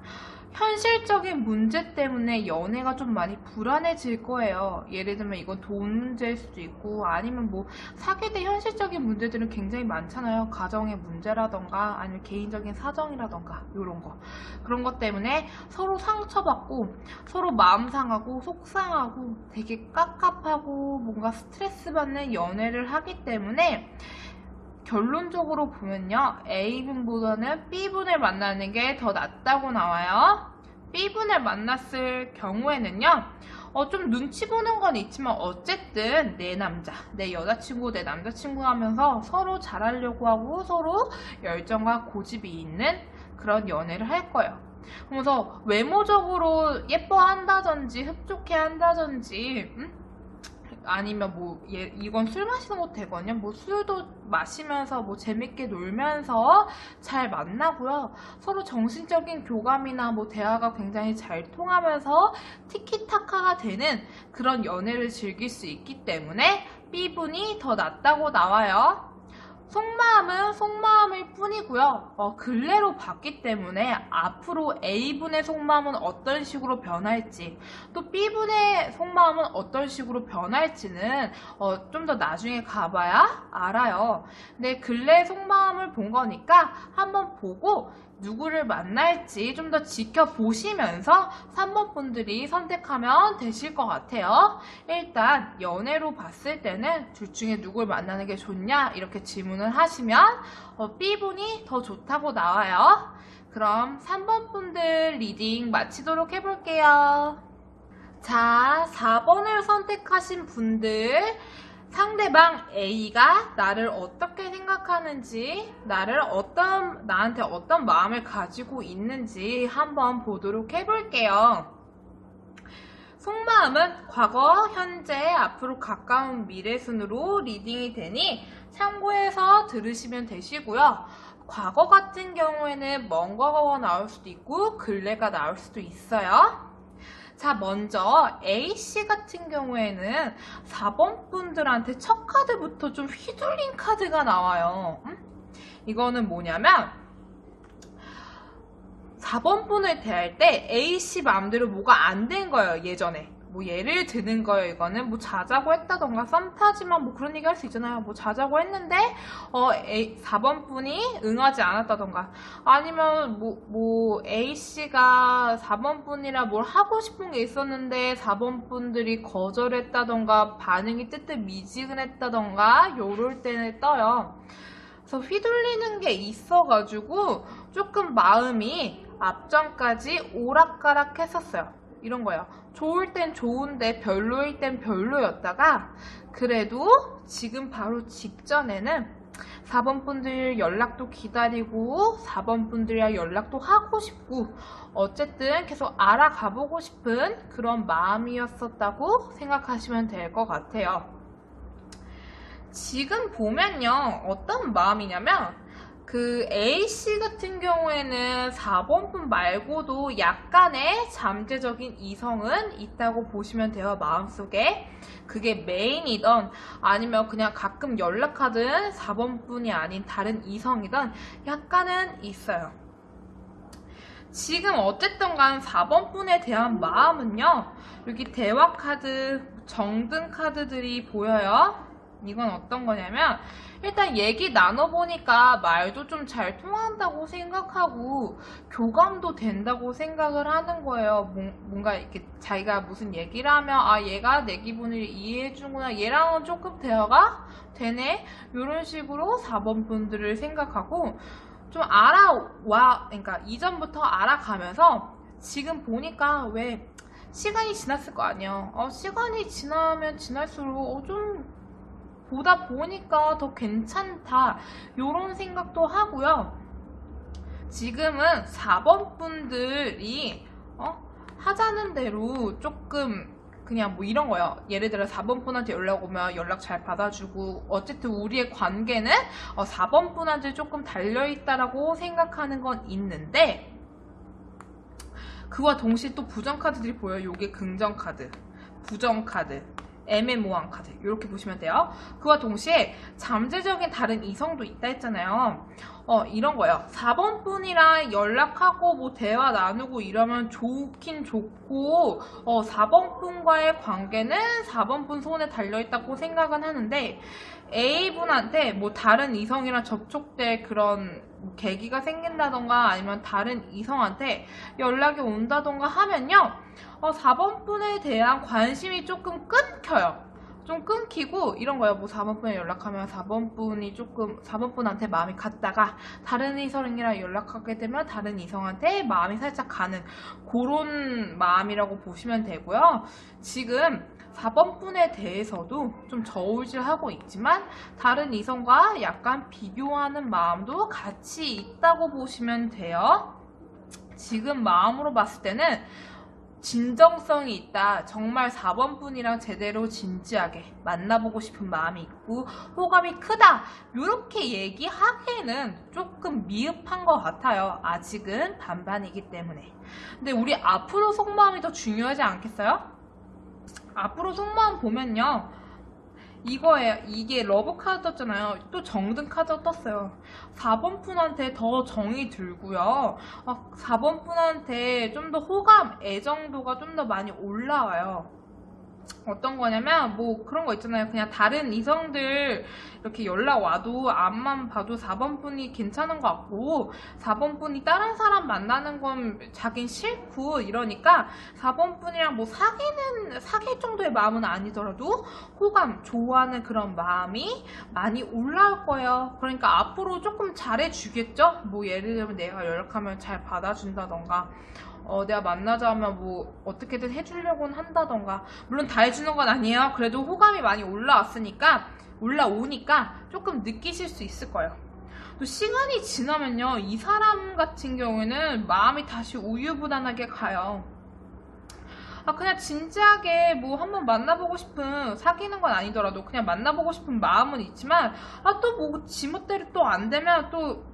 현실적인 문제 때문에 연애가 좀 많이 불안해질 거예요. 예를 들면 이건 돈 문제일 수도 있고 아니면 뭐 사귈 때 현실적인 문제들은 굉장히 많잖아요. 가정의 문제라던가 아니면 개인적인 사정이라던가 이런 거. 그런 것 때문에 서로 상처받고 서로 마음 상하고 속상하고 되게 깝깝하고 뭔가 스트레스 받는 연애를 하기 때문에 결론적으로 보면요, A분보다는 B분을 만나는 게 더 낫다고 나와요. B분을 만났을 경우에는요, 좀 눈치 보는 건 있지만 어쨌든 내 남자, 내 여자친구, 내 남자친구 하면서 서로 잘하려고 하고 서로 열정과 고집이 있는 그런 연애를 할 거예요. 그래서 외모적으로 예뻐한다든지 흡족해 한다든지 아니면 뭐 이건 술 마시는 것도 되거든요. 뭐 술도 마시면서 뭐 재밌게 놀면서 잘 만나고요. 서로 정신적인 교감이나 뭐 대화가 굉장히 잘 통하면서 티키타카가 되는 그런 연애를 즐길 수 있기 때문에 B분이 더 낫다고 나와요. 속마음은 속마음일 뿐이고요. 근래로 봤기 때문에 앞으로 A분의 속마음은 어떤 식으로 변할지, 또 B분의 속마음은 어떤 식으로 변할지는 좀 더 나중에 가봐야 알아요. 근데 근래 속마음을 본 거니까 한번 보고 누구를 만날지 좀 더 지켜보시면서 3번 분들이 선택하면 되실 것 같아요. 일단 연애로 봤을 때는 둘 중에 누굴 만나는 게 좋냐 이렇게 질문을 하시면 B분이 더 좋다고 나와요. 그럼 3번 분들 리딩 마치도록 해볼게요. 자, 4번을 선택하신 분들, 상대방 A가 나를 어떻게 생각하는지, 나한테 어떤 마음을 가지고 있는지 한번 보도록 해볼게요. 속마음은 과거, 현재, 앞으로 가까운 미래 순으로 리딩이 되니 참고해서 들으시면 되시고요. 과거 같은 경우에는 먼 과거가 나올 수도 있고 근래가 나올 수도 있어요. 자, 먼저 A씨 같은 경우에는 4번 분들한테 첫 카드부터 좀 휘둘린 카드가 나와요. 이거는 뭐냐면 4번 분을 대할 때 A씨 마음대로 뭐가 안 된 거예요. 예전에 뭐 예를 드는 거예요. 이거는 뭐 자자고 했다던가 썸 타지만 뭐 그런 얘기 할 수 있잖아요. 뭐 자자고 했는데 4번 분이 응하지 않았다던가, 아니면 뭐 A씨가 4번 분이라 뭘 하고 싶은 게 있었는데 4번 분들이 거절했다던가 반응이 뜨뜻미지근했다던가 요럴 때는 떠요. 그래서 휘둘리는 게 있어가지고 조금 마음이 앞전까지 오락가락 했었어요. 이런 거예요. 좋을 땐 좋은데 별로일 땐 별로였다가 그래도 지금 바로 직전에는 4번 분들 연락도 기다리고 4번 분들이랑 연락도 하고 싶고 어쨌든 계속 알아가보고 싶은 그런 마음이었었다고 생각하시면 될 것 같아요. 지금 보면요, 어떤 마음이냐면 그 A씨 같은 경우에는 4번 분 말고도 약간의 잠재적인 이성은 있다고 보시면 돼요. 마음속에. 그게 메인이던 아니면 그냥 가끔 연락하든 4번 분이 아닌 다른 이성이든 약간은 있어요. 지금 어쨌든 간 4번 분에 대한 마음은요, 여기 대화 카드, 정등 카드들이 보여요. 이건 어떤 거냐면 일단 얘기 나눠보니까 말도 좀 잘 통한다고 생각하고 교감도 된다고 생각을 하는 거예요. 뭔가 이렇게 자기가 무슨 얘기를 하면 얘가 내 기분을 이해해주구나, 얘랑은 조금 대화가 되네, 이런 식으로 4번 분들을 생각하고 좀 그러니까 이전부터 알아가면서 지금 보니까 왜 시간이 지났을 거 아니에요. 시간이 지나면 지날수록 좀 보다 보니까 더 괜찮다, 요런 생각도 하고요. 지금은 4번 분들이 하자는 대로 조금 그냥 뭐 이런 거예요. 예를 들어 4번 분한테 연락 오면 연락 잘 받아주고 어쨌든 우리의 관계는 4번 분한테 조금 달려있다라고 생각하는 건 있는데, 그와 동시에 또 부정카드들이 보여요. 요게 긍정카드, 부정카드, 애매모호한 카드, 이렇게 보시면 돼요. 그와 동시에 잠재적인 다른 이성도 있다 했잖아요. 이런 거예요. 4번 분이랑 연락하고 뭐 대화 나누고 이러면 좋긴 좋고 4번 분과의 관계는 4번 분 손에 달려있다고 생각은 하는데, A분한테 뭐 다른 이성이랑 접촉될 그런 계기가 생긴다던가 아니면 다른 이성한테 연락이 온다던가 하면요, 4번 분에 대한 관심이 조금 끊겨요. 좀 끊기고 이런 거예요. 뭐 4번 분에 연락하면 4번 분한테 마음이 갔다가 다른 이성이랑 연락하게 되면 다른 이성한테 마음이 살짝 가는 그런 마음이라고 보시면 되고요. 지금 4번 분에 대해서도 좀 저울질하고 있지만 다른 이성과 약간 비교하는 마음도 같이 있다고 보시면 돼요. 지금 마음으로 봤을 때는 진정성이 있다. 정말 4번 분이랑 제대로 진지하게 만나보고 싶은 마음이 있고 호감이 크다, 이렇게 얘기하기에는 조금 미흡한 것 같아요. 아직은 반반이기 때문에. 근데 우리 앞으로 속마음이 더 중요하지 않겠어요? 앞으로 속마음 보면요, 이거예요. 이게 러브 카드 떴잖아요. 또 정든 카드 떴어요. 4번 분한테 더 정이 들고요. 4번 분한테 좀 더 호감, 애정도가 좀 더 많이 올라와요. 어떤 거냐면 뭐 그런 거 있잖아요. 그냥 다른 이성들 이렇게 연락 와도 앞만 봐도 4번 분이 괜찮은 것 같고 4번 분이 다른 사람 만나는 건 자긴 싫고 이러니까 4번 분이랑 뭐 사귈 정도의 마음은 아니더라도 호감, 좋아하는 그런 마음이 많이 올라올 거예요. 그러니까 앞으로 조금 잘해주겠죠? 뭐 예를 들면 내가 연락하면 잘 받아준다던가 내가 만나자 하면 뭐 어떻게든 해주려고는 한다던가. 물론 다 해주는 건 아니에요. 그래도 호감이 많이 올라오니까 조금 느끼실 수 있을 거예요. 또 시간이 지나면요, 이 사람 같은 경우에는 마음이 다시 우유부단하게 가요. 그냥 진지하게 뭐 한번 만나보고 싶은, 사귀는 건 아니더라도 그냥 만나보고 싶은 마음은 있지만 또 뭐 지멋대로 또 안 되면 또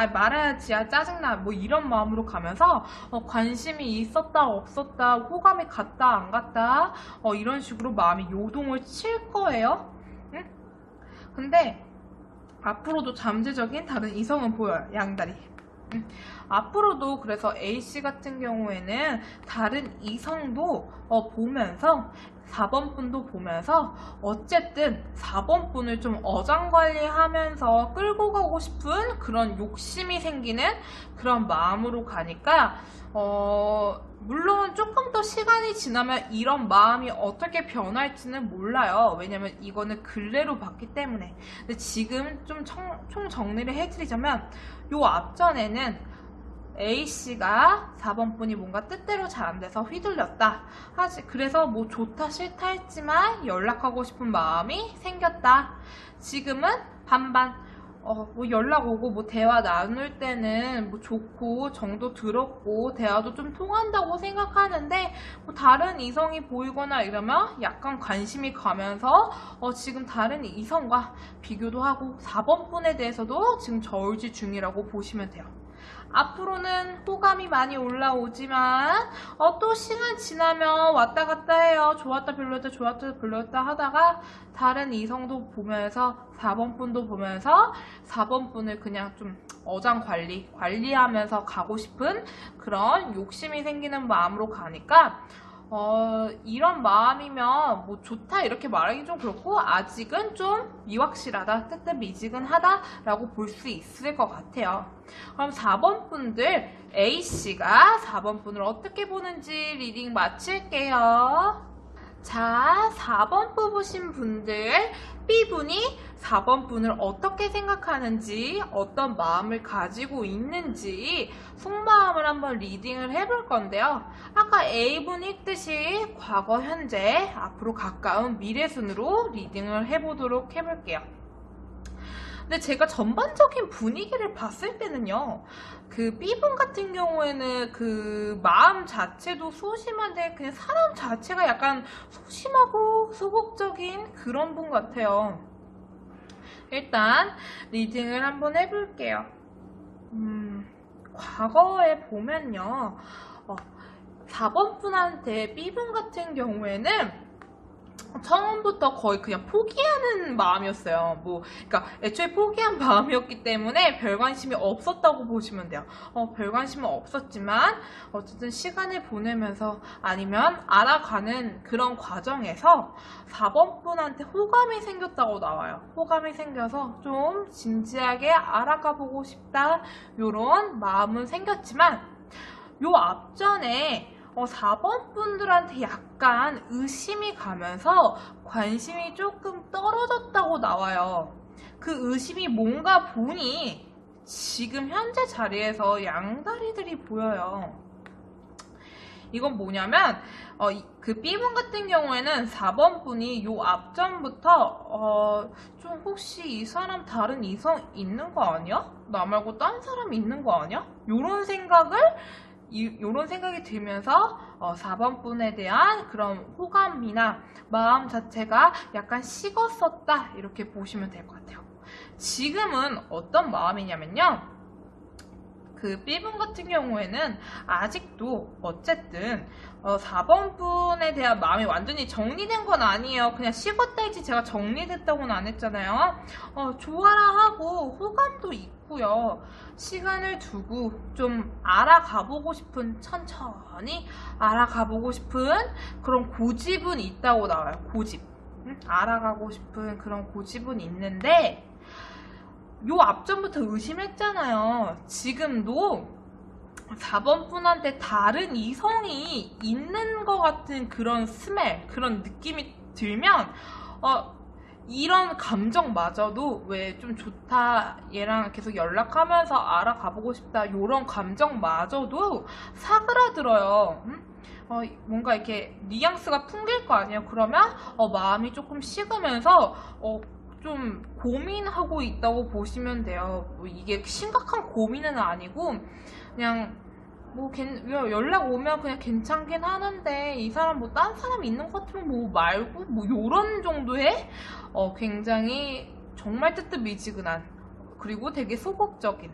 말아야지, 짜증나, 뭐 이런 마음으로 가면서 관심이 있었다 없었다, 호감이 갔다 안 갔다, 이런 식으로 마음이 요동을 칠 거예요. 응? 근데 앞으로도 잠재적인 다른 이성은 보여요. 양다리. 앞으로도 그래서 A씨 같은 경우에는 다른 이성도 보면서 4번 분도 보면서 어쨌든 4번 분을 좀 어장관리하면서 끌고 가고 싶은 그런 욕심이 생기는 그런 마음으로 가니까 물론 조금 더 시간이 지나면 이런 마음이 어떻게 변할지는 몰라요. 왜냐면 이거는 근래로 봤기 때문에. 근데 지금 좀 총 정리를 해드리자면 요 앞전에는 A씨가 4번 분이 뭔가 뜻대로 잘 안 돼서 휘둘렸다. 그래서 뭐 좋다 싫다 했지만 연락하고 싶은 마음이 생겼다. 지금은 반반. 뭐 연락 오고 뭐 대화 나눌 때는 뭐 좋고 정도 들었고 대화도 좀 통한다고 생각하는데 뭐 다른 이성이 보이거나 이러면 약간 관심이 가면서 지금 다른 이성과 비교도 하고 4번 분에 대해서도 지금 저울질 중이라고 보시면 돼요. 앞으로는 호감이 많이 올라오지만 또 시간 지나면 왔다 갔다 해요. 좋았다 별로였다 좋았다 별로였다 하다가 다른 이성도 보면서 4번 분도 보면서 4번 분을 그냥 좀 관리하면서 가고 싶은 그런 욕심이 생기는 마음으로 가니까 이런 마음이면 뭐 좋다 이렇게 말하기 좀 그렇고 아직은 좀 미확실하다, 뜨뜻미지근하다 라고 볼 수 있을 것 같아요. 그럼 4번 분들, A씨가 4번 분을 어떻게 보는지 리딩 마칠게요. 자, 4번 뽑으신 분들, B분이 4번 분을 어떻게 생각하는지, 어떤 마음을 가지고 있는지 속마음을 한번 리딩을 해볼 건데요. 아까 A분이 읽듯이 과거, 현재, 앞으로 가까운 미래 순으로 리딩을 해보도록 해볼게요. 근데 제가 전반적인 분위기를 봤을 때는요, 그 B분 같은 경우에는 그 마음 자체도 소심한데 그냥 사람 자체가 약간 소심하고 소극적인 그런 분 같아요. 일단 리딩을 한번 해볼게요. 과거에 보면요, 4번 분한테 B분 같은 경우에는 처음부터 거의 그냥 포기하는 마음이었어요. 그러니까 애초에 포기한 마음이었기 때문에 별 관심이 없었다고 보시면 돼요. 별 관심은 없었지만 어쨌든 시간을 보내면서 아니면 알아가는 그런 과정에서 4번 분한테 호감이 생겼다고 나와요. 호감이 생겨서 좀 진지하게 알아가 보고 싶다, 요런 마음은 생겼지만 요 앞전에 4번 분들한테 약간 의심이 가면서 관심이 조금 떨어졌다고 나와요. 그 의심이 뭔가 보니 지금 현재 자리에서 양다리들이 보여요. 이건 뭐냐면 그 B분 같은 경우에는 4번 분이 요 앞전부터 좀 혹시 이 사람 다른 이성 있는 거 아니야? 나 말고 딴 사람 있는 거 아니야? 요런 생각이 들면서 4번 분에 대한 그런 호감이나 마음 자체가 약간 식었었다, 이렇게 보시면 될 것 같아요. 지금은 어떤 마음이냐면요, 그 B분 같은 경우에는 아직도 어쨌든 4번 분에 대한 마음이 완전히 정리된 건 아니에요. 그냥 식었다 했지 제가 정리됐다고는 안 했잖아요. 좋아라 하고 호감도 있고요. 시간을 두고 좀 알아가보고 싶은, 천천히 알아가보고 싶은 그런 고집은 있다고 나와요. 고집. 알아가고 싶은 그런 고집은 있는데, 요 앞전부터 의심했잖아요. 지금도 4번 분한테 다른 이성이 있는 것 같은 그런 스멜, 그런 느낌이 들면 이런 감정마저도 왜 좀 좋다, 얘랑 계속 연락하면서 알아가보고 싶다, 요런 감정마저도 사그라들어요. 뭔가 이렇게 뉘앙스가 풍길 거 아니에요. 그러면 마음이 조금 식으면서 좀 고민하고 있다고 보시면 돼요. 뭐 이게 심각한 고민은 아니고 그냥 뭐 연락 오면 그냥 괜찮긴 하는데 이 사람 뭐 딴 사람 있는 것 같으면 뭐 말고 뭐 요런 정도의 굉장히 정말 뜨뜻미지근한, 그리고 되게 소극적인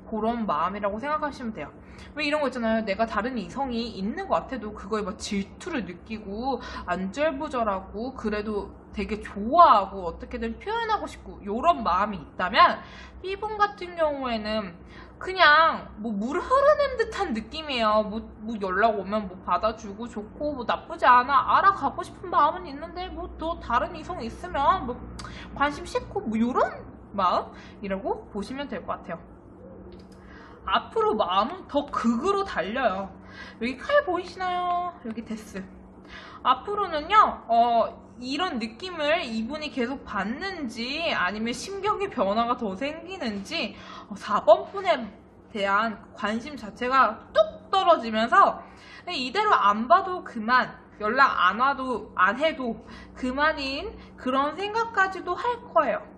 그런 마음이라고 생각하시면 돼요. 왜 이런 거 있잖아요. 내가 다른 이성이 있는 것 같아도 그거에 막 질투를 느끼고 안절부절하고 그래도 되게 좋아하고 어떻게든 표현하고 싶고 요런 마음이 있다면, B분 같은 경우에는 그냥 뭐 물 흐르는 듯한 느낌이에요. 뭐 연락 오면 뭐 받아주고 좋고 뭐 나쁘지 않아, 알아가고 싶은 마음은 있는데 뭐 또 다른 이성 있으면 뭐 관심 싣고 뭐 요런 마음이라고 보시면 될 것 같아요. 앞으로 마음은 더 극으로 달려요. 여기 칼 보이시나요? 여기 데스. 앞으로는요, 이런 느낌을 이분이 계속 받는지 아니면 심경의 변화가 더 생기는지 4번 분에 대한 관심 자체가 뚝 떨어지면서 이대로 안 봐도 그만, 연락 안 와도 안 해도 그만인 그런 생각까지도 할 거예요.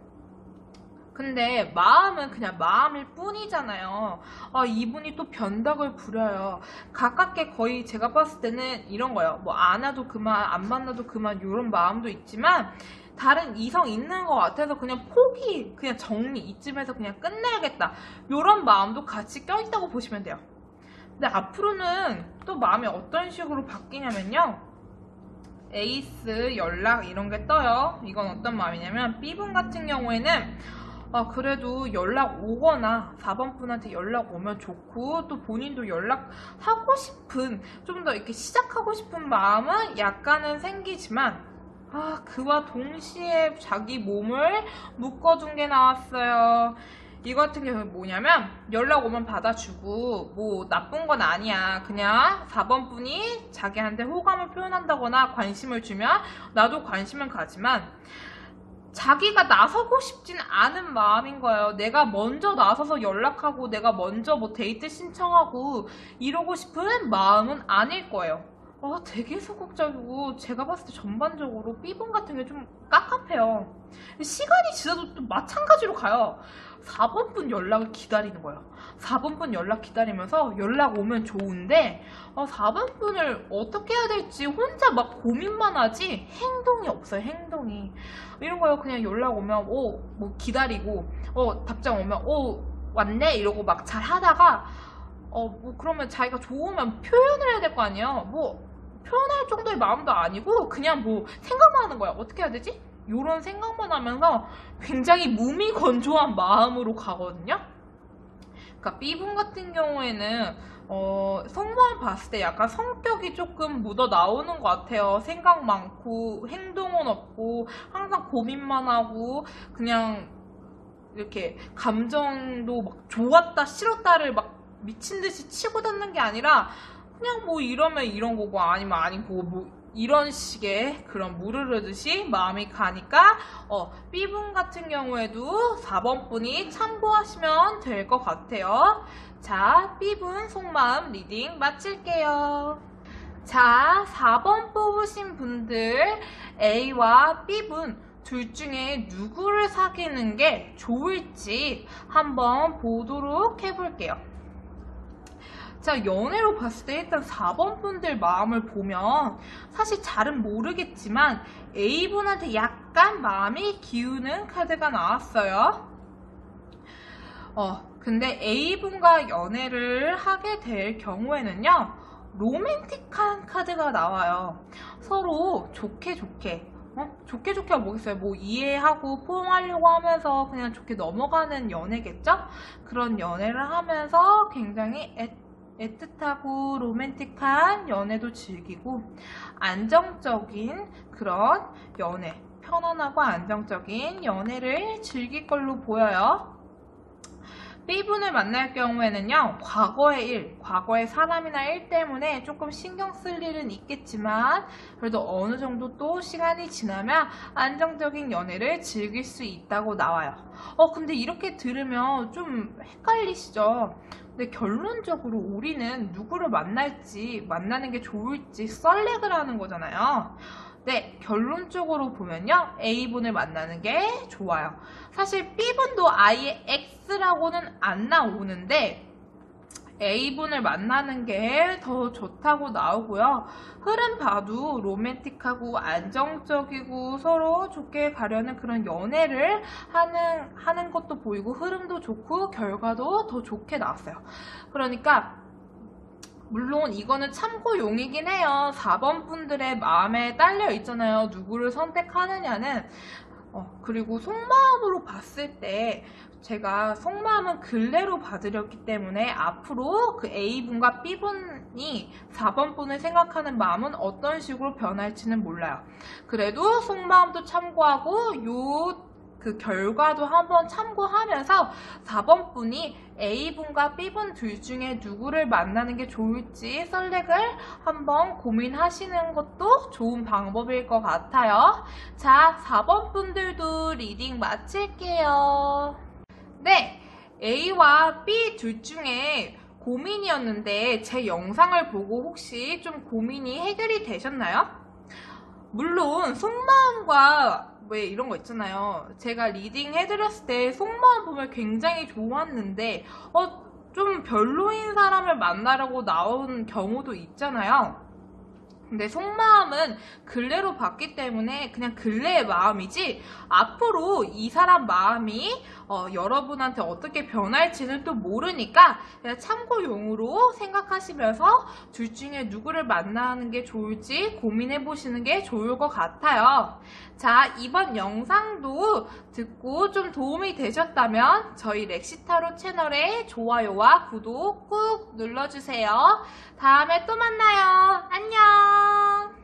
근데 마음은 그냥 마음일 뿐이잖아요. 이분이 또 변덕을 부려요. 가깝게 거의 제가 봤을 때는 이런 거예요. 뭐 안 와도 그만, 안 만나도 그만, 이런 마음도 있지만 다른 이성 있는 것 같아서 그냥 포기, 그냥 정리, 이쯤에서 그냥 끝내야겠다, 이런 마음도 같이 껴있다고 보시면 돼요. 근데 앞으로는 또 마음이 어떤 식으로 바뀌냐면요, 에이스, 연락 이런 게 떠요. 이건 어떤 마음이냐면, B분 같은 경우에는 그래도 연락 오거나 4번 분한테 연락 오면 좋고, 또 본인도 연락하고 싶은, 좀 더 이렇게 시작하고 싶은 마음은 약간은 생기지만, 그와 동시에 자기 몸을 묶어둔 게 나왔어요. 이거 같은 경우는 뭐냐면, 연락 오면 받아주고 뭐 나쁜 건 아니야. 그냥 4번 분이 자기한테 호감을 표현한다거나 관심을 주면 나도 관심은 가지만 자기가 나서고 싶진 않은 마음인 거예요. 내가 먼저 나서서 연락하고 내가 먼저 뭐 데이트 신청하고 이러고 싶은 마음은 아닐 거예요. 되게 소극적이고 제가 봤을 때 전반적으로 B분 같은 게 좀 깝깝해요. 시간이 지나도 또 마찬가지로 가요. 4번 분 연락을 기다리는 거예요. 4번 분 연락 기다리면서 연락 오면 좋은데 4번 분을 어떻게 해야 될지 혼자 막 고민만 하지 행동이 없어요. 행동이. 이런 거요. 그냥 연락 오면 뭐 기다리고 답장 오면 왔네 이러고 막 잘 하다가 뭐 그러면 자기가 좋으면 표현을 해야 될 거 아니에요. 뭐 표현할 정도의 마음도 아니고 그냥 뭐 생각만 하는 거야. 어떻게 해야 되지? 요런 생각만 하면서 굉장히 무미건조한 마음으로 가거든요. 그러니까 B분 같은 경우에는 성만 봤을 때 약간 성격이 조금 묻어 나오는 것 같아요. 생각 많고 행동은 없고 항상 고민만 하고 그냥 이렇게 감정도 막 좋았다 싫었다를 막 미친 듯이 치고 닫는 게 아니라 그냥 뭐 이러면 이런 거고 아니면 아니고 뭐 이런 식의 그런 물 흐르듯이 마음이 가니까 B분 같은 경우에도 4번 분이 참고하시면 될 것 같아요. 자, B분 속마음 리딩 마칠게요. 자, 4번 뽑으신 분들 A와 B분 둘 중에 누구를 사귀는 게 좋을지 한번 보도록 해볼게요. 자, 연애로 봤을 때 일단 4번 분들 마음을 보면 사실 잘은 모르겠지만 A분한테 약간 마음이 기우는 카드가 나왔어요. 근데 A분과 연애를 하게 될 경우에는요, 로맨틱한 카드가 나와요. 서로 좋게 좋게가 뭐겠어요? 뭐 이해하고 포용하려고 하면서 그냥 좋게 넘어가는 연애겠죠? 그런 연애를 하면서 굉장히 애틋하고 로맨틱한 연애도 즐기고 안정적인 그런 연애, 편안하고 안정적인 연애를 즐길 걸로 보여요. B분을 만날 경우에는요, 과거의 사람이나 일 때문에 조금 신경 쓸 일은 있겠지만, 그래도 어느 정도 또 시간이 지나면 안정적인 연애를 즐길 수 있다고 나와요. 근데 이렇게 들으면 좀 헷갈리시죠? 근데 결론적으로 우리는 누구를 만날지, 만나는 게 좋을지 썰렉을 하는 거잖아요. 네, 결론적으로 보면요, A분을 만나는 게 좋아요. 사실 B분도 아예 X라고는 안 나오는데 A분을 만나는 게 더 좋다고 나오고요. 흐름 봐도 로맨틱하고 안정적이고 서로 좋게 가려는 그런 연애를 하는 것도 보이고 흐름도 좋고 결과도 더 좋게 나왔어요. 그러니까 물론 이거는 참고용이긴 해요. 4번 분들의 마음에 딸려 있잖아요. 누구를 선택하느냐는. 그리고 속마음으로 봤을 때 제가 속마음은 근래로 봐드렸기 때문에 앞으로 그 A분과 B분이 4번 분을 생각하는 마음은 어떤 식으로 변할지는 몰라요. 그래도 속마음도 참고하고 그 결과도 한번 참고하면서 4번 분이 A분과 B분 둘 중에 누구를 만나는 게 좋을지 썰렉을 한번 고민하시는 것도 좋은 방법일 것 같아요. 자, 4번 분들도 리딩 마칠게요. 네, A와 B 둘 중에 고민이었는데 제 영상을 보고 혹시 좀 고민이 해결이 되셨나요? 물론 속마음과 왜 이런 거 있잖아요. 제가 리딩 해드렸을 때 속마음 보면 굉장히 좋았는데 좀 별로인 사람을 만나려고 나온 경우도 있잖아요. 근데 속마음은 근래로 봤기 때문에 그냥 근래의 마음이지 앞으로 이 사람 마음이 여러분한테 어떻게 변할지는 또 모르니까 그냥 참고용으로 생각하시면서 둘 중에 누구를 만나는 게 좋을지 고민해 보시는 게 좋을 것 같아요. 자, 이번 영상도 듣고 좀 도움이 되셨다면 저희 렉시타로 채널에 좋아요와 구독 꾹 눌러주세요. 다음에 또 만나요. 안녕.